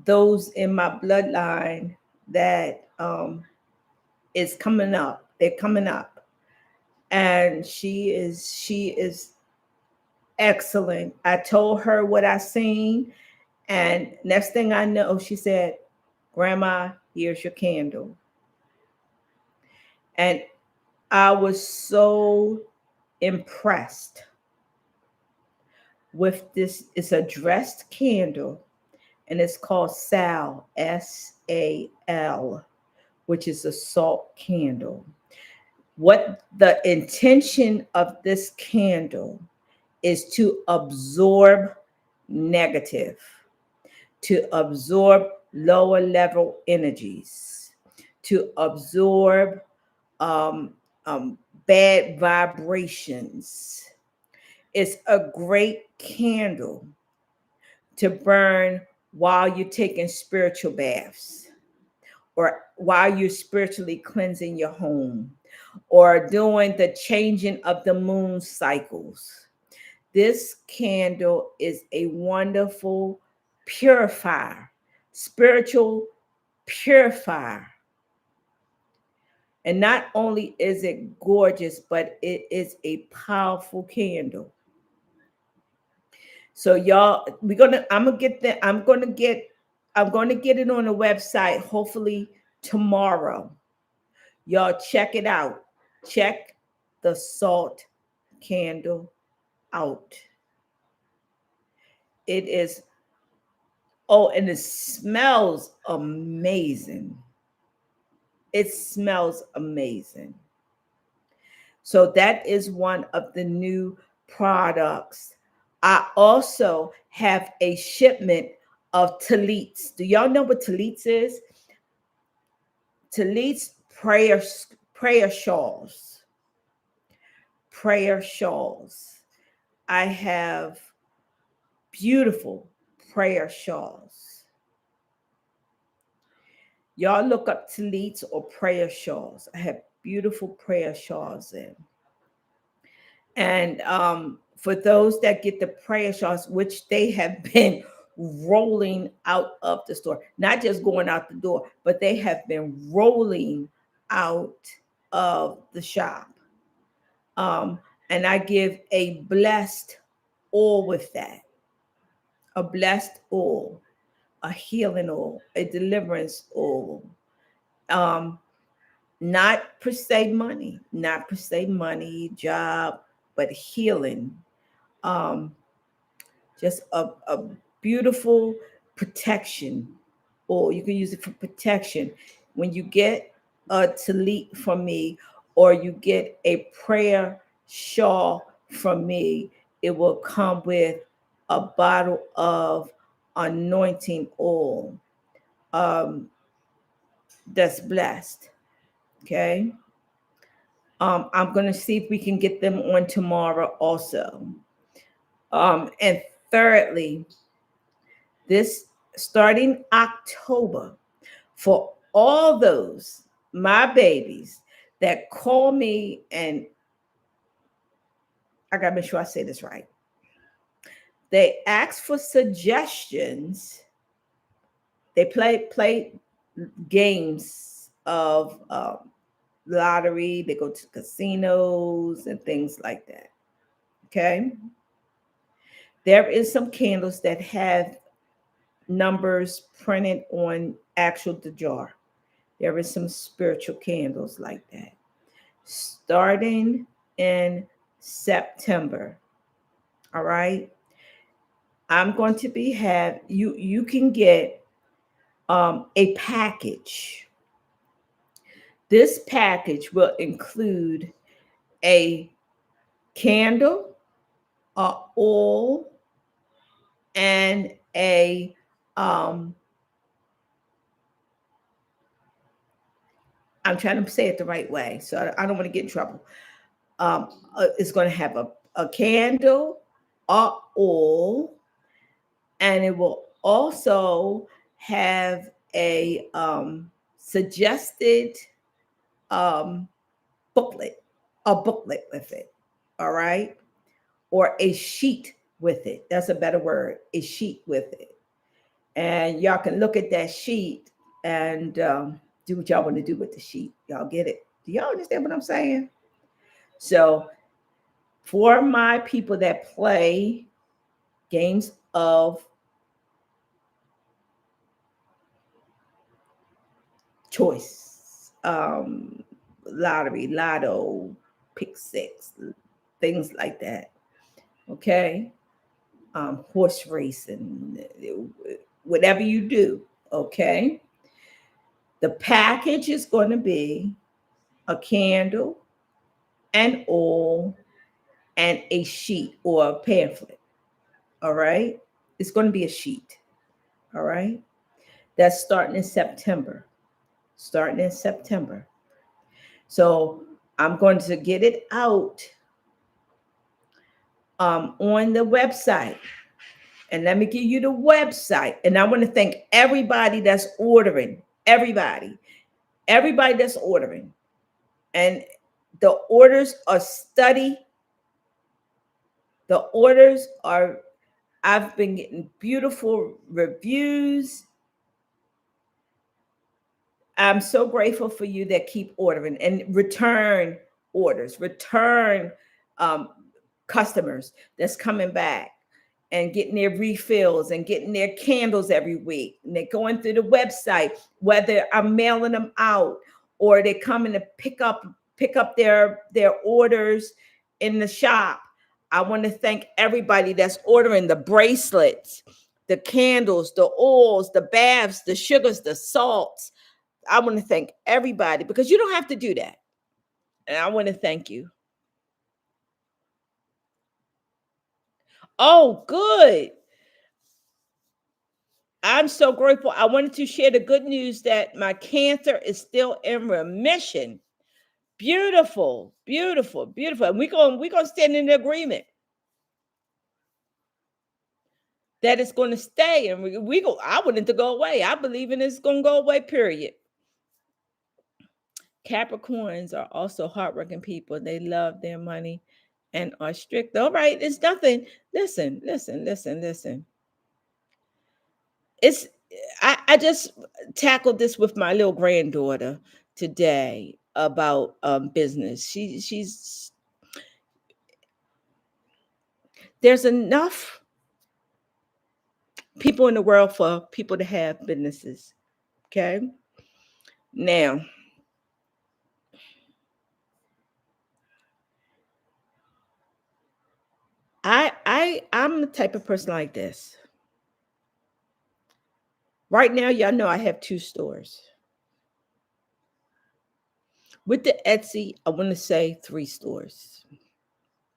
those in my bloodline that is coming up. They're coming up, and she is excellent. I told her what I seen, and next thing I know, she said, "Grandma, here's your candle." And I was so impressed with this. It's a dressed candle, and it's called Sal, Sal, which is a salt candle. What the intention of this candle is to absorb negative, to absorb lower level energies, to absorb um, um, bad vibrations. It's a great candle to burn while you're taking spiritual baths, or while you're spiritually cleansing your home, or doing the changing of the moon cycles. This candle is a wonderful purifier, spiritual purifier. And not only is it gorgeous, but it is a powerful candle. So y'all, I'm gonna get it on the website hopefully tomorrow. Y'all check it out. Check the salt candle out. It is, oh, and it smells amazing. It smells amazing. So that is one of the new products. I also have a shipment of tallits. Do y'all know what tallits is? Tallits prayer shawls. Prayer shawls. I have beautiful prayer shawls. Y'all look up tallits or prayer shawls. I have beautiful prayer shawls in. And for those that get the prayer shawls, which they have been rolling out of the store, not just going out the door, but they have been rolling out of the shop. Um, and I give a blessed oil with that, a blessed oil, a healing oil, a deliverance oil. Um, Not per se money, not per se money, job, but healing. Um, just a beautiful protection, or you can use it for protection. When you get a talit from me, or you get a prayer shawl from me, it will come with a bottle of anointing oil, um, that's blessed. Okay. I'm going to see if we can get them on tomorrow also. And thirdly, this starting October, for all those, my babies, that call me, and I got to make sure I say this right. They ask for suggestions. They play games of lottery. They go to casinos and things like that. Okay. There is some candles that have numbers printed on actual the jar. There is some spiritual candles like that. Starting in September. All right. I'm going to be have you can get a package. This package will include a candle, a oil, and a I'm trying to say it the right way, so I don't want to get in trouble. It's going to have a candle, a oil, and it will also have a suggested um, booklet, a booklet with it. All right, or a sheet with it. That's a better word. A sheet with it, and y'all can look at that sheet and do what y'all want to do with the sheet. Y'all get it? Do y'all understand what I'm saying? So, for my people that play games of choice, lottery, lotto, pick six, things like that. Okay, horse racing, whatever you do. Okay, the package is going to be a candle, an oil, and a sheet or a pamphlet. All right, it's going to be a sheet. All right, that's starting in September. Starting in September. So I'm going to get it out on the website. And let me give you the website. And I want to thank everybody that's ordering. Everybody that's ordering. And the orders are steady. The orders are, I've been getting beautiful reviews. I'm so grateful for you that keep ordering and return orders, return um, customers that's coming back and getting their refills and getting their candles every week. And they're going through the website, whether I'm mailing them out or they're coming to pick up their orders in the shop. I want to thank everybody that's ordering the bracelets, the candles, the oils, the baths, the sugars, the salts. I want to thank everybody because you don't have to do that. And I want to thank you. Oh, good. I'm so grateful. I wanted to share the good news that my cancer is still in remission. Beautiful, beautiful, beautiful. And we're going to stand in agreement that it's going to stay. And we go, I want it to go away. I believe in it's going to go away, period. Capricorns are also hardworking people. They love their money and are strict. All right, it's nothing. Listen, listen, listen, listen. It's I just tackled this with my little granddaughter today about business. She's there's enough people in the world for people to have businesses. Okay. Now, I'm the type of person like this. Right now, y'all know I have two stores. With the Etsy, I want to say three stores.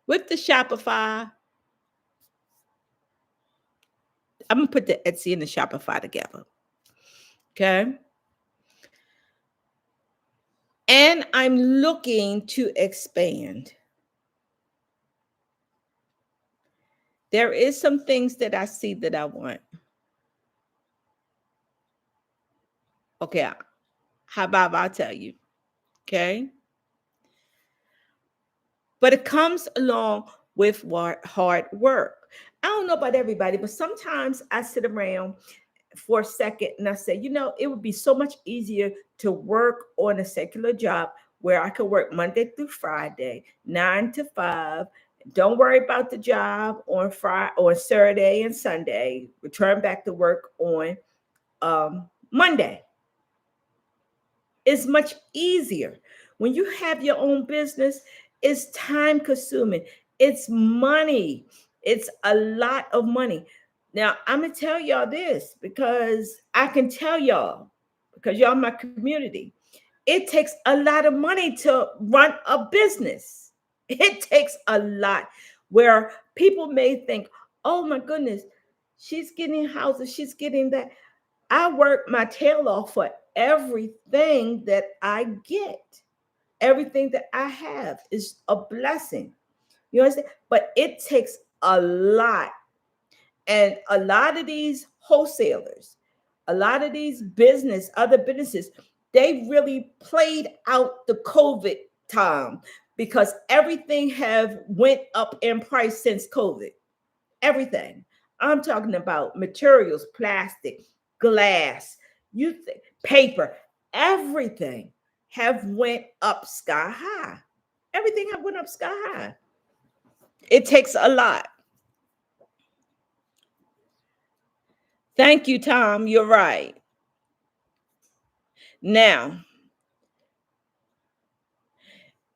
With the Shopify, I'm gonna put the Etsy and the Shopify together. Okay. And I'm looking to expand. There is some things that I see that I want. Okay. How about I tell you? Okay. But it comes along with hard work. I don't know about everybody, but sometimes I sit around for a second and I say, it would be so much easier to work on a secular job where I could work Monday through Friday, 9 to 5. Don't worry about the job on Friday or Saturday and Sunday. Return back to work on Monday. It's much easier. When you have your own business, it's time consuming. It's money. It's a lot of money. Now, I'm going to tell y'all this because I can tell y'all, because y'all my community. It takes a lot of money to run a business. It takes a lot where people may think, oh my goodness, she's getting houses, she's getting that. I work my tail off for everything that I get. Everything that I have is a blessing. You understand? But it takes a lot. And a lot of these wholesalers, a lot of these other businesses, they really played out the COVID time because everything have went up in price since COVID. Everything. I'm talking about materials, plastic, glass, paper, everything have went up sky high. Everything have went up sky high. It takes a lot. Thank you, Tom. You're right. Now,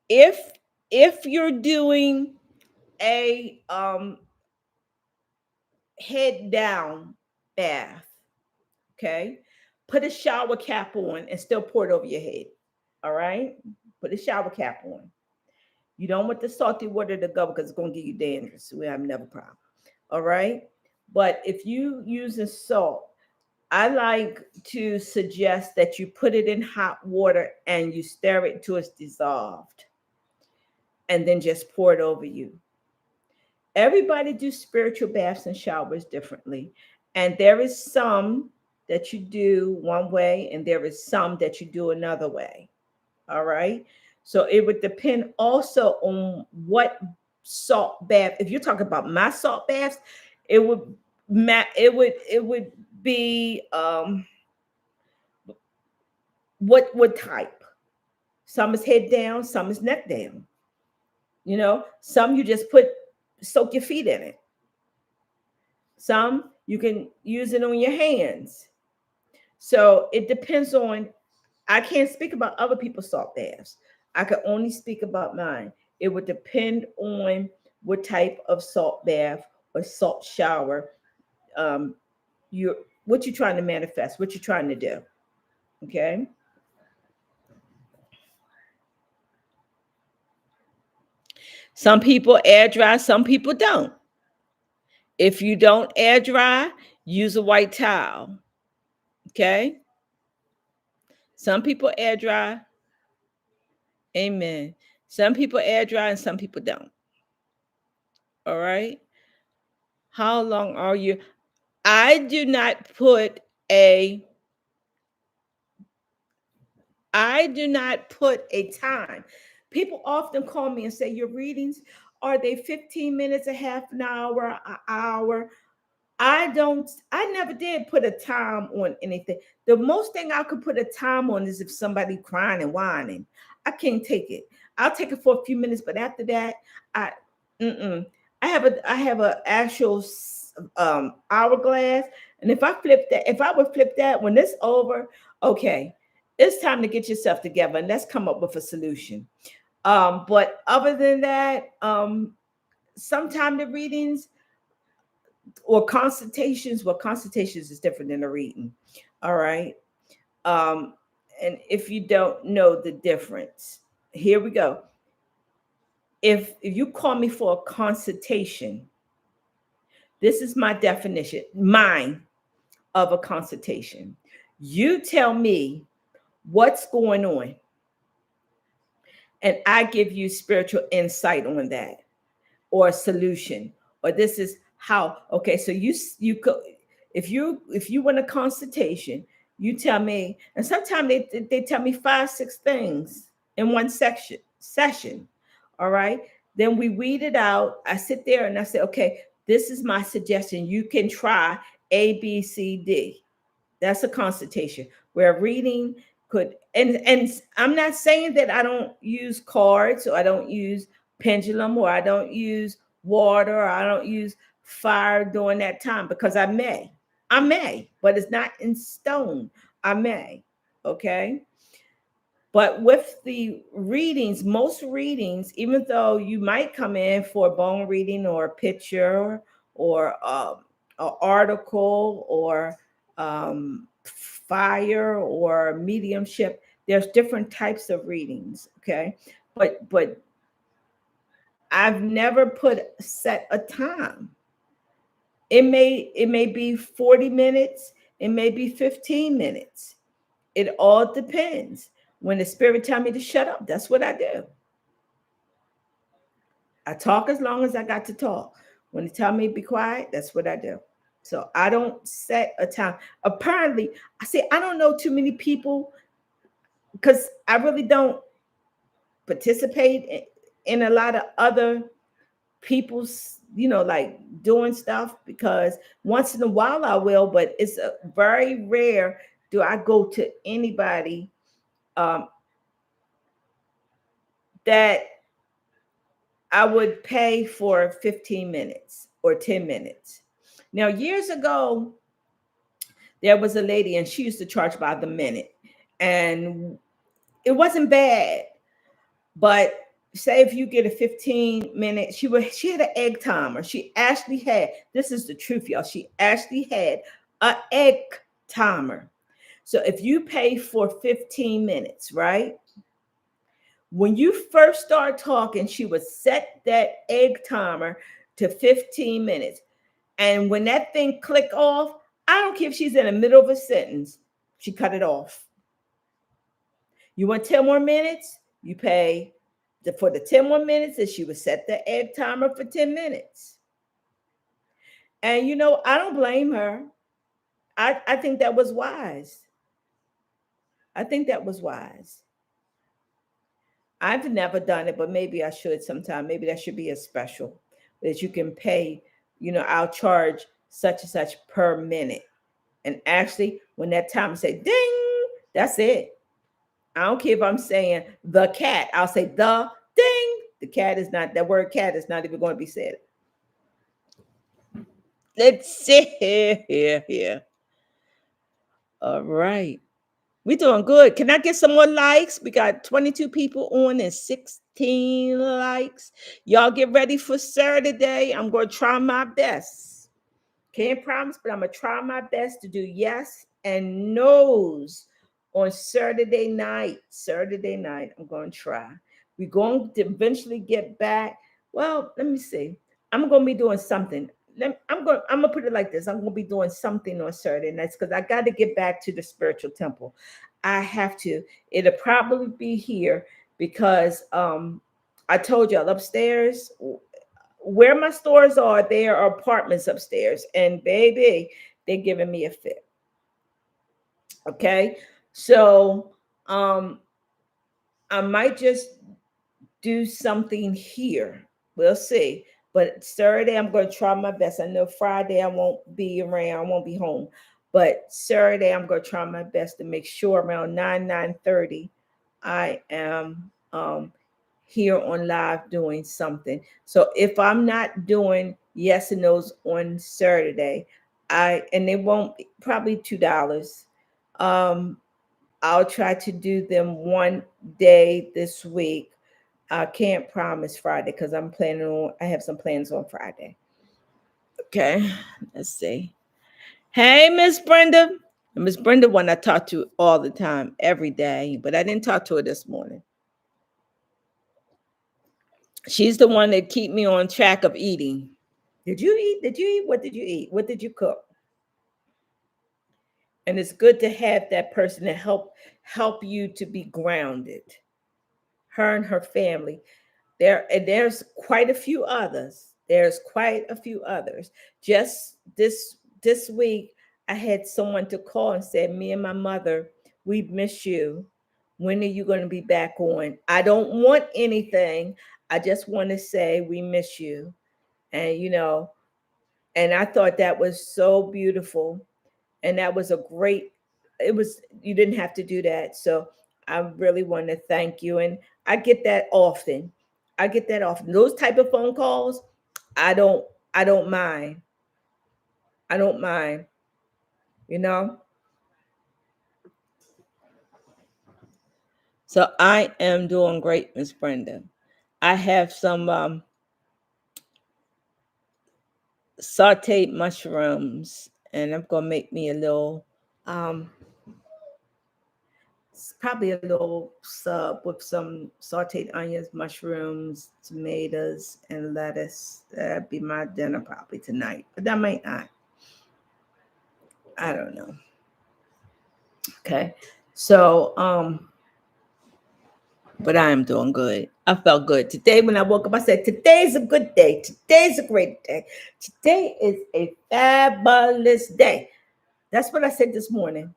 if you're doing a head down bath, okay, put a shower cap on and still pour it over your head. All right, put a shower cap on. You don't want the salty water to go because it's going to give you dandruff. So we have another problem. All right, but if you using salt, I like to suggest that you put it in hot water and you stir it till it's dissolved, and then just pour it over you. Everybody do spiritual baths and showers differently. And there is some that you do one way, and there is some that you do another way. All right. So it would depend also on what salt bath. If you're talking about my salt baths, it would it would be what type. Some is head down, some is neck down. Some you just soak your feet in it. Some you can use it on your hands. So it depends on, I can't speak about other people's salt baths. I can only speak about mine. It would depend on what type of salt bath or salt shower you're what you're trying to manifest, what you're trying to do. Okay. Some people air dry, some people don't. If you don't air dry, use a white towel. Okay. Some people air dry. Amen. Some people air dry and some people don't. All right. How long are you? I do not put a I do not put a time. People often call me and say, your readings, are they 15 minutes, a half an hour, an hour? I never did put a time on anything. The most thing I could put a time on is if somebody crying and whining. I can't take it. I'll take it for a few minutes, but after that, I mm-mm. I have a actual hourglass, and if I would flip that when it's over, okay, it's time to get yourself together and let's come up with a solution. But other than that, sometimes the readings or consultations is different than a reading. All right. um and if you don't know the difference, here we go. If you call me for a consultation, this is my definition, mine, of a consultation. You tell me what's going on, and I give you spiritual insight on that, or a solution, or this is how. Okay, so you could, if you want a consultation, you tell me, and sometimes they tell me 5 6 things in one session. All right, then we weed it out. I sit there and I say, okay, this is my suggestion, you can try ABCD. That's a consultation. Where reading could, and I'm not saying that I don't use cards, or I don't use pendulum, or I don't use water, or I don't use fire during that time, because I may, but it's not in stone. I may. Okay. But with the readings, most readings, even though you might come in for a bone reading or a picture or an article or fire or mediumship, there's different types of readings. Okay. But I've never put set a time. It may be 40 minutes, it may be 15 minutes. It all depends. When the spirit tell me to shut up, that's what I do. I talk as long as I got to talk. When they tell me to be quiet, that's what I do. So I don't set a time. Apparently, I see I don't know too many people because I really don't participate in a lot of other people's, like doing stuff, because once in a while I will, but it's a very rare do I go to anybody um, that I would pay for 15 minutes or 10 minutes. Now, years ago, there was a lady and she used to charge by the minute. And it wasn't bad. But say if you get a 15-minute, she had an egg timer. She actually had, this is the truth, y'all. She actually had an egg timer. So if you pay for 15 minutes, right? When you first start talking, she would set that egg timer to 15 minutes. And when that thing click off, I don't care if she's in the middle of a sentence, she cut it off. You want 10 more minutes? You pay for the 10 more minutes, and she would set the egg timer for 10 minutes. And I don't blame her. I think that was wise. I think that was wise. I've never done it, but maybe I should sometime. Maybe that should be a special that you can pay, I'll charge such and such per minute. And actually, when that timer say ding, that's it. I don't care if I'm saying the cat. I'll say the ding. The cat is not, that word cat is not even going to be said. Let's see here. All right. We're doing good. Can I get some more likes? We got 22 people on and 16 likes. Y'all get ready for Saturday. I'm going to try my best. Can't promise, but I'm going to try my best to do yes and no's on Saturday night. Saturday night, I'm going to try. We're going to eventually get back. Well, let me see. I'm going to be doing something. I'm gonna put it like this. I'm gonna be doing something on Saturday nights because I got to get back to the spiritual temple. I have to. It'll probably be here because I told y'all upstairs where my stores are. There are apartments upstairs, and baby, they're giving me a fit. Okay, so I might just do something here. We'll see. But Saturday, I'm going to try my best. I know Friday I won't be around. I won't be home. But Saturday, I'm going to try my best to make sure around 9:30, I am here on live doing something. So if I'm not doing yes and no's on Saturday, and they won't probably $2. Um, I'll try to do them one day this week. I can't promise Friday because I have some plans on Friday. Okay, let's see. Hey, Miss Brenda. Miss Brenda, one I talk to all the time, every day, but I didn't talk to her this morning. She's the one that keep me on track of eating. Did you eat? Did you eat? What did you eat? What did you cook? And it's good to have that person to help you to be grounded. Her and her family. There's quite a few others. There's quite a few others. Just this week, I had someone to call and said, "Me and my mother, we miss you. When are you going to be back on?" I don't want anything. I just want to say we miss you, and and I thought that was so beautiful, and that was a great. It was you didn't have to do that, so I really want to thank you, and I get that often. I get that often. Those type of phone calls, I don't I don't mind. I don't mind, you know? So I am doing great, Miss Brenda. I have some sauteed mushrooms and I'm gonna make me a little um probably a little sub with some sauteed onions, mushrooms, tomatoes, and lettuce. That'd be my dinner probably tonight, but that might not. I don't know. Okay. So, but I am doing good. I felt good today when I woke up. I said, "Today's a good day. Today's a great day. Today is a fabulous day." That's what I said this morning.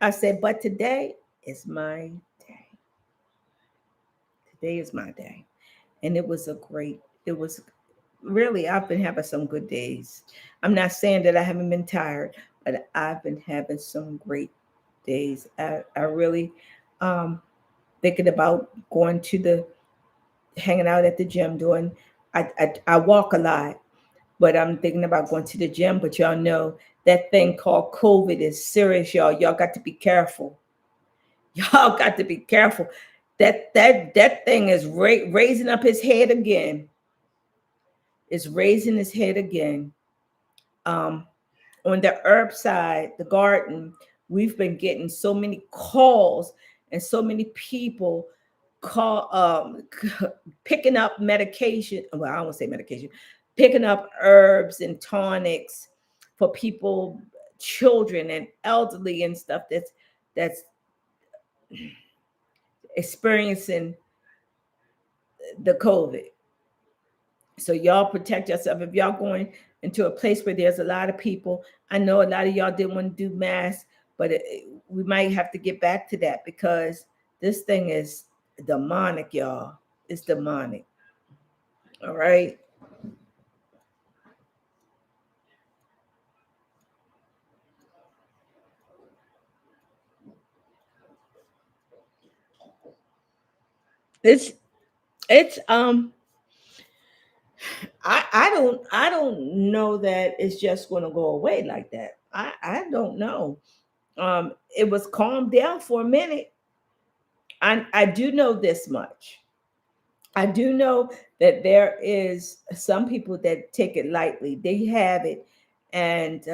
I said, "But today is my day. Today is my day." And it was a great, it was really, I've been having some good days. I'm not saying that I haven't been tired, but I've been having some great days. I really, um, thinking about going to the, hanging out at the gym doing, I walk a lot, but I'm thinking about going to the gym. But y'all know that thing called COVID is serious, y'all. Y'all got to be careful. Y'all got to be careful. That thing is raising up his head again. It's raising his head again. Um, on the herb side, the garden, we've been getting so many calls and so many people call picking up medication. Well, I won't say medication, picking up herbs and tonics for people, children and elderly and stuff that's experiencing the COVID. So y'all protect yourself. If y'all going into a place where there's a lot of people, I know a lot of y'all didn't want to do masks, but we might have to get back to that because this thing is demonic, y'all. It's demonic. All right. It's it's I don't know that it's just going to go away like that. I don't know. It was calmed down for a minute. I do know this much. I do know that there is some people that take it lightly. They have it, and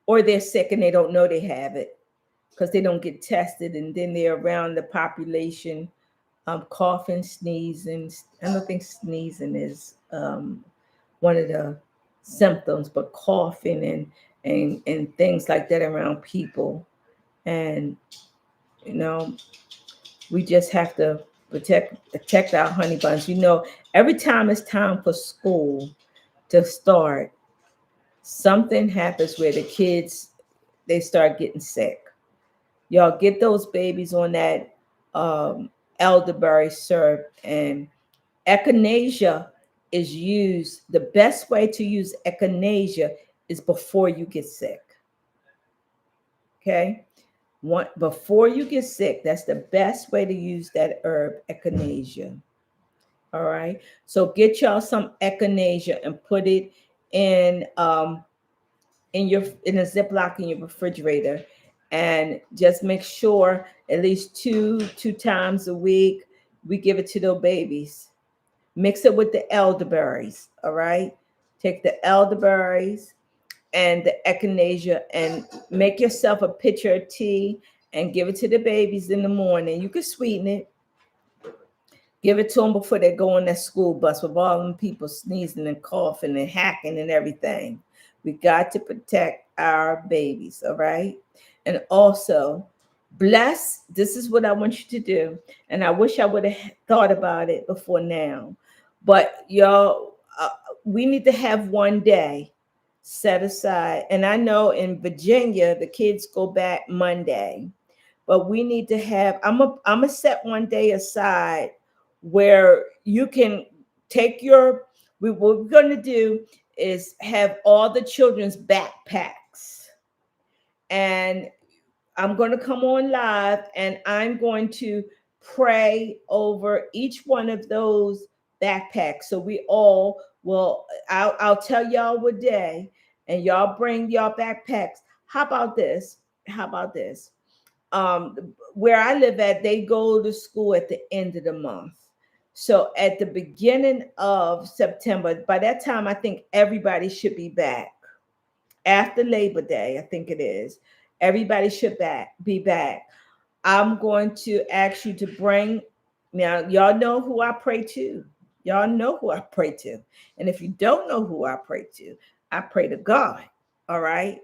or they're sick and they don't know they have it because they don't get tested, and then they're around the population, coughing, sneezing. I don't think sneezing is one of the symptoms, but coughing and things like that around people, and you know we just have to protect our honey buns. Every time it's time for school to start, something happens where the kids they start getting sick. Y'all get those babies on that elderberry syrup, and echinacea is used. The best way to use echinacea is before you get sick. Okay, before you get sick, that's the best way to use that herb, echinacea. All right. So get y'all some echinacea and put it in in a Ziploc in your refrigerator, and just make sure at least two times a week we give it to those babies. Mix it with the elderberries. All right. Take the elderberries and the echinacea and make yourself a pitcher of tea and give it to the babies in the morning. You can sweeten it. Give it to them before they go on that school bus with all them people sneezing and coughing and hacking and everything. We got to protect our babies, all right? And also, bless. This is what I want you to do. And I wish I would have thought about it before now. But y'all, we need to have one day set aside. And I know in Virginia, the kids go back Monday, but we need to have, I'm a set one day aside where you can take what we're going to do is have all the children's backpacks, and I'm going to come on live and I'm going to pray over each one of those backpacks. So we all will, I'll tell y'all what day, and y'all bring y'all backpacks. How about this? How about this? Where I live at, they go to school at the end of the month. So at the beginning of September, by that time, I think everybody should be back after Labor Day. I think it is. Everybody should be back. I'm going to ask you to bring, now, y'all know who I pray to. Y'all know who I pray to. And if you don't know who I pray to, I pray to God. All right.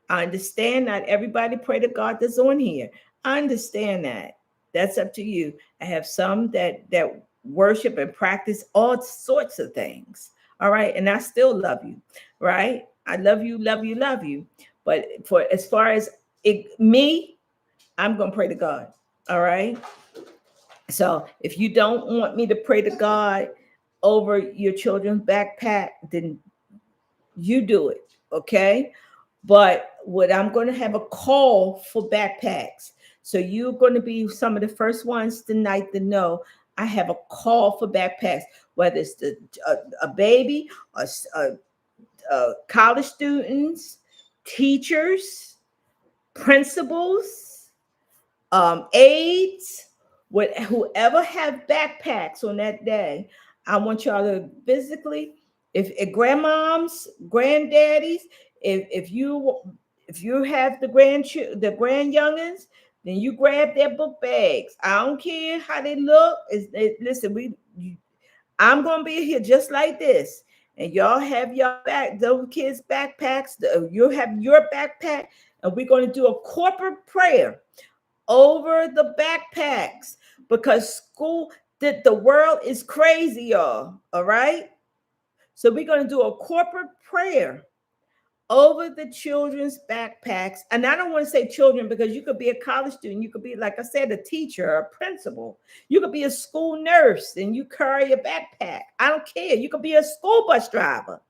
I understand not everybody pray to God that's on here. I understand that. That's up to you. I have some that worship and practice all sorts of things. All right. And I still love you. Right. I love you, love you, love you. But for as far as me, I'm going to pray to God. All right. So if you don't want me to pray to God over your children's backpack, then you do it. Okay. But what I'm going to have a call for backpacks. So you're going to be some of the first ones tonight to know I have a call for backpacks, whether it's a baby, college students, teachers, principals, aides, whoever have backpacks on that day, I want y'all to physically, if grandmoms, granddaddies, if you have the grand youngins, then you grab their book bags. I don't care how they look. Listen, I'm gonna be here just like this, and y'all have y'all back those kids backpacks. You have your backpack, and we're gonna do a corporate prayer over the backpacks because the world is crazy, y'all. All right. So we're going to do a corporate prayer over the children's backpacks. And I don't want to say children because you could be a college student. You could be, like I said, a teacher, a principal. You could be a school nurse and you carry a backpack. I don't care. You could be a school bus driver.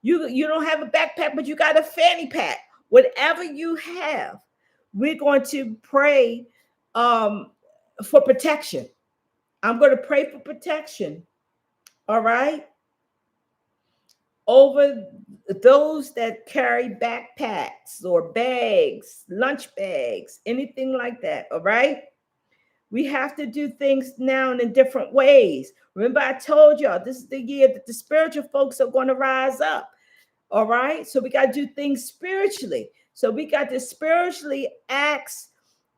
You don't have a backpack, but you got a fanny pack. Whatever you have, we're going to pray for protection. I'm going to pray for protection. All right. Over those that carry backpacks or bags, lunch bags, anything like that. All right. We have to do things now in different ways. Remember, I told y'all this is the year that the spiritual folks are going to rise up. All right. So we got to do things spiritually. So we got to spiritually ask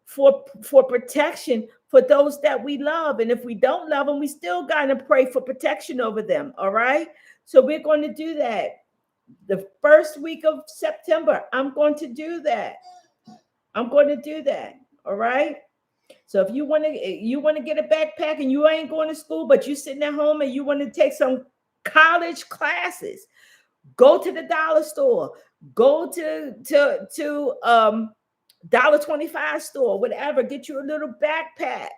for protection for those that we love. And if we don't love them, we still got to pray for protection over them. All right. So we're going to do that. The first week of September, I'm going to do that. I'm going to do that. All right. So if you want to get a backpack and you ain't going to school, but you sitting at home and you want to take some college classes, go to the dollar store, go to $1.25 store, whatever, get you a little backpack.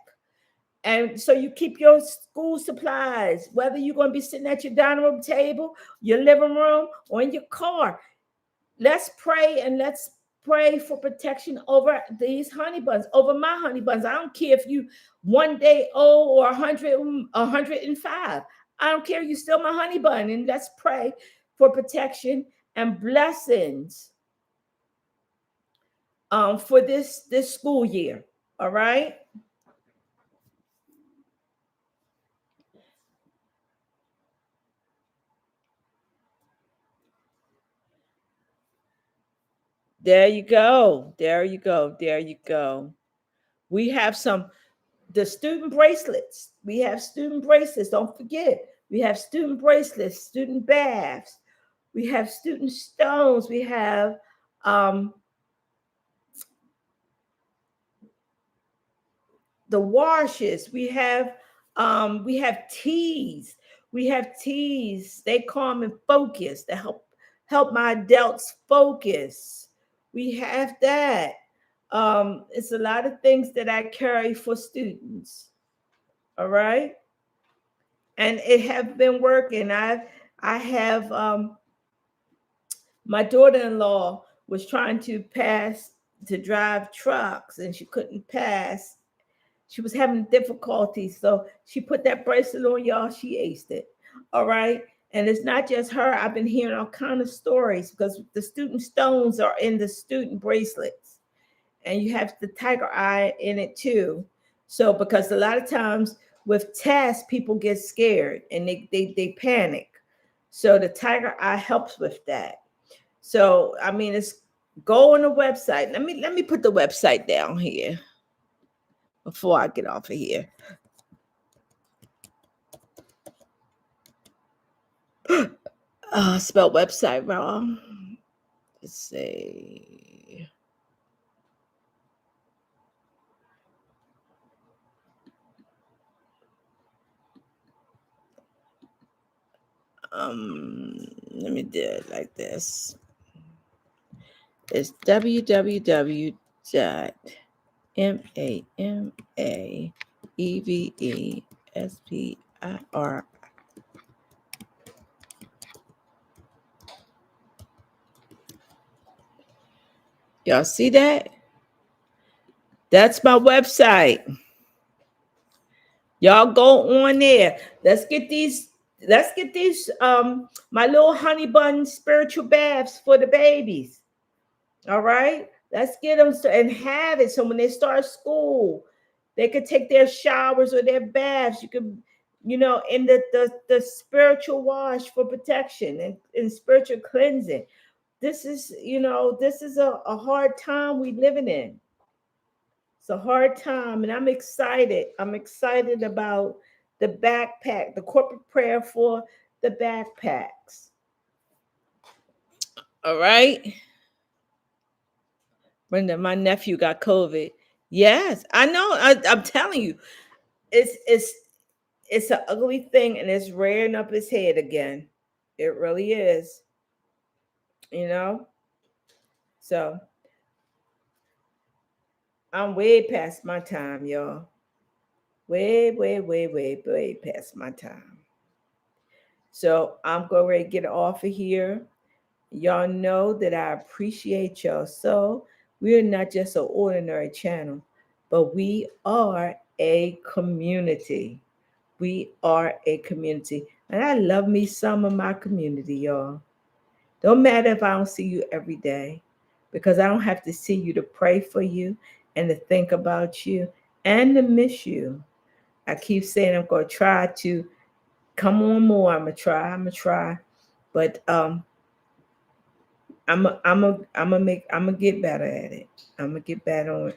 And so you keep your school supplies, whether you're going to be sitting at your dining room table, your living room, or in your car. Let's pray and let's pray for protection over these honey buns, over my honey buns. I don't care if you 1 day old or 105. I don't care. You still my honey bun. And let's pray for protection and blessings for this school year. All right. There you go. There you go. There you go. We have the student bracelets. We have student bracelets. Don't forget. We have student bracelets, student baths. We have student stones. We have the washes. We have teas. We have teas. Stay calm and focus to help my adults focus. We have that. It's a lot of things that I carry for students. All right. And it have been working. I have my daughter-in-law was trying to pass to drive trucks and she couldn't pass. She was having difficulties. So she put that bracelet on, y'all. She aced it. All right. And it's not just her. I've been hearing all kind of stories because the student stones are in the student bracelets. And you have the tiger eye in it too. So because a lot of times with tests, people get scared and they panic. So the tiger eye helps with that. So I mean, Go on the website. Let me put the website down here before I get off of here. Spell website wrong. Let's say let me do it like this. It's www.MAMAEVESPIR. Y'all see that? That's my website. Y'all go on there. Let's get these my little honey bun spiritual baths for the babies. All right? Let's get them and have it so when they start school, they could take their showers or their baths. You could, in the spiritual wash for protection and spiritual cleansing. This is a hard time we living in. It's a hard time, and I'm excited. I'm excited about the backpack, the corporate prayer for the backpacks. All right. Brenda, my nephew got COVID. Yes, I know. I'm telling you, it's an ugly thing, and it's rearing up its head again. It really is. You know. So I'm way past my time, y'all. Way, way, way, way, way past my time. So I'm going to get off of here. Y'all know that I appreciate y'all. So we're not just an ordinary channel, but we are a community. We are a community. And I love me some of my community, y'all. Don't matter if I don't see you every day, because I don't have to see you to pray for you and to think about you and to miss you. I keep saying I'm going to try to come on more. I'm going to try. But I'm gonna get better at it. I'm gonna get better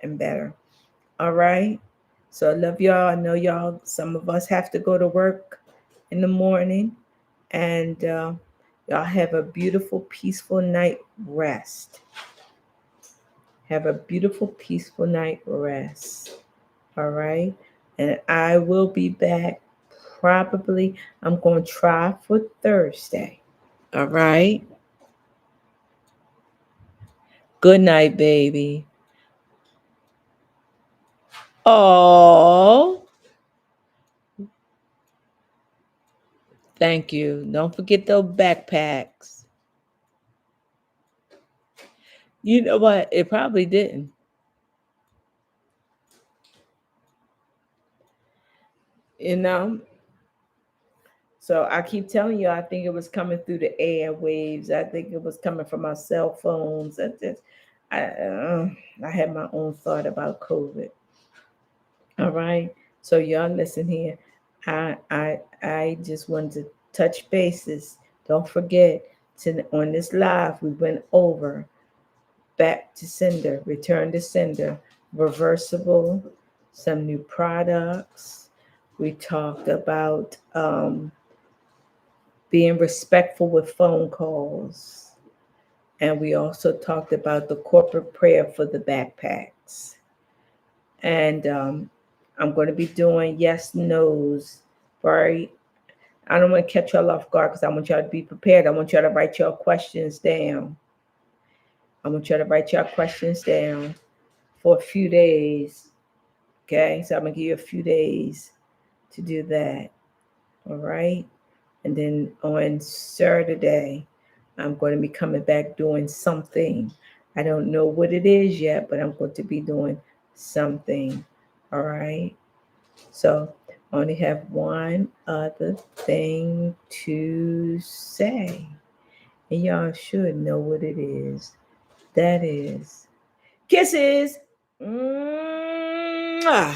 and better. All right. So I love y'all. I know y'all. Some of us have to go to work in the morning, and y'all have a beautiful, peaceful night rest. Have a beautiful, peaceful night rest. All right. And I will be back probably. I'm going to try for Thursday. All right. Good night, baby. Oh, thank you. Don't forget those backpacks. You know what? It probably didn't. You know? So I keep telling you, I think it was coming through the airwaves. I think it was coming from our cell phones. I had my own thought about COVID. All right. So y'all listen here. I just wanted to touch bases. Don't forget on this live we went over back to sender, return to sender, reversible, some new products. We talked about being respectful with phone calls. And we also talked about the corporate prayer for the backpacks. And I'm going to be doing yes, no's, right? I don't want to catch y'all off guard because I want y'all to be prepared. I want y'all to write your questions down. I want y'all to write your questions down for a few days. Okay, so I'm gonna give you a few days to do that. All right, and then on Saturday, I'm going to be coming back doing something. I don't know what it is yet, but I'm going to be doing something. All right, so I only have one other thing to say, and y'all should know what it is. That is kisses. Mwah.